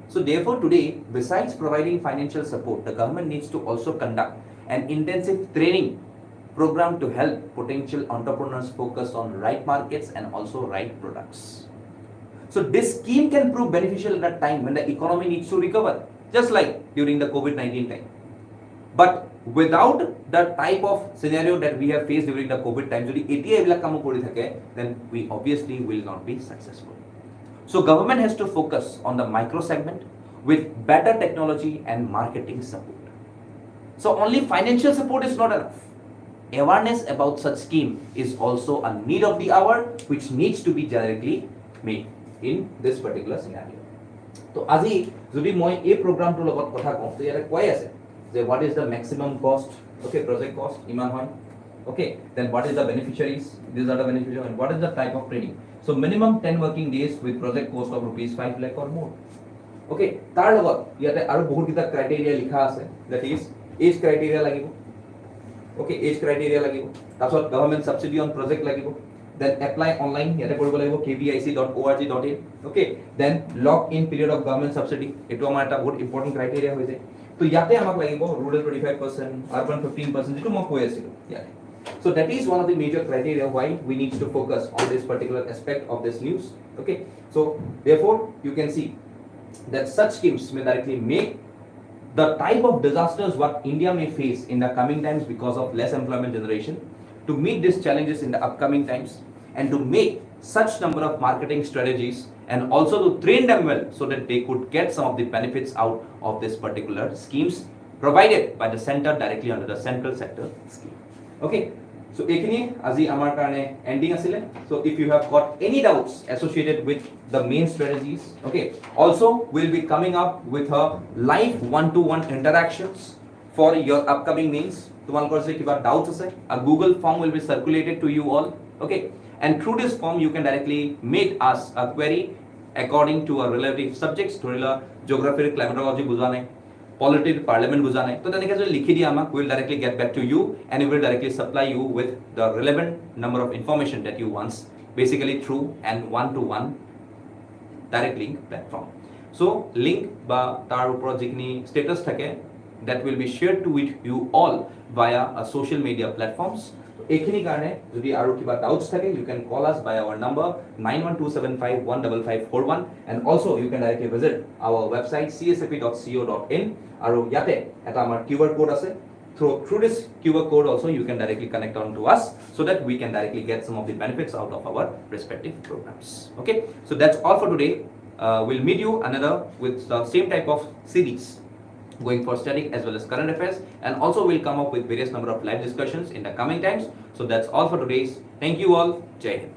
So therefore today, besides providing financial support, the government needs to also conduct an intensive training program to help potential entrepreneurs focus on right markets and also right products. So this scheme can prove beneficial at a time when the economy needs to recover, just like during the COVID-19 time. But without the type of scenario that we have faced during the COVID time, then we obviously will not be successful. So government has to focus on the micro segment with better technology and marketing support. So only financial support is not enough. Awareness about such scheme is also a need of the hour, which needs to be directly made in this particular scenario. So আজি যদি মই এই প্রোগ্রামটোৰ লগত কথা কওঁ, তো ইয়াতে কৈ আছে যে what is the maximum cost, okay, project cost ইমান হয়, okay, then what is the beneficiaries, these are the beneficiaries, and what is the type of training. So minimum 10 working days with project cost of rupees 5 lakh or more. Okay, তাৰ লগত ইয়াতে আৰু বহুত কিটা criteria লিখা আছে, that is age criteria লাগিব. Okay, age criteria লাগিব, তাৰপিছত government subsidy on project লাগিব, then apply online ইয়াতে কৰিব লাগিব kvic.org.in. okay, then lock in period of government subsidy, এটো আমাৰ এটা বহুত ইম্পৰ্টেন্ট ক্ৰাইটেৰিয়া হৈ যায়। তো ইয়াতে আমাক লাগিব rural 25%, urban 15%, যেটো মই কৈ আছিলো ইয়াতে। So that is one of the major criteria why we need to focus on this particular aspect of this news. Okay, so therefore you can see that such schemes may directly make the type of disasters what India may face in the coming times because of less employment generation, to meet these challenges in the upcoming times, and to make such number of marketing strategies, and also to train them well so that they could get some of the benefits out of this particular schemes provided by the center directly under the central sector scheme. Okay, so ekhini aji amar karone ending asile. So if you have got any doubts associated with the main strategies, okay, also we'll be coming up with a live one-to-one interactions for your upcoming means. Tumalkor se kiba doubts ase, a Google form will be circulated to you all, okay, and through this form you can directly make us a query according to our relative subjects. Dhorila geography, climatology bujha nai, polity, parliament bujha nai, to teneke jodi likhi diya amak, we will directly get back to you and we will directly supply you with the relevant number of information that you want, basically through an one-to-one direct link platform. So link ba tar upor jikini status thake, that will be shared to with you all via a social media platforms. Ekhini karone jodi aru kiba doubts thake, you can call us by our number 9127515541, and also you can directly visit our website csap.co.in. aru yate eta amar QR code ase. Through this QR code also you can directly connect on to us so that we can directly get some of the benefits out of our respective programs. Okay, so that's all for today. We'll meet you another with the same type of series going for static as well as current affairs, and also we'll come up with various number of live discussions in the coming times. So that's all for today's. Thank you all. Jai Hind.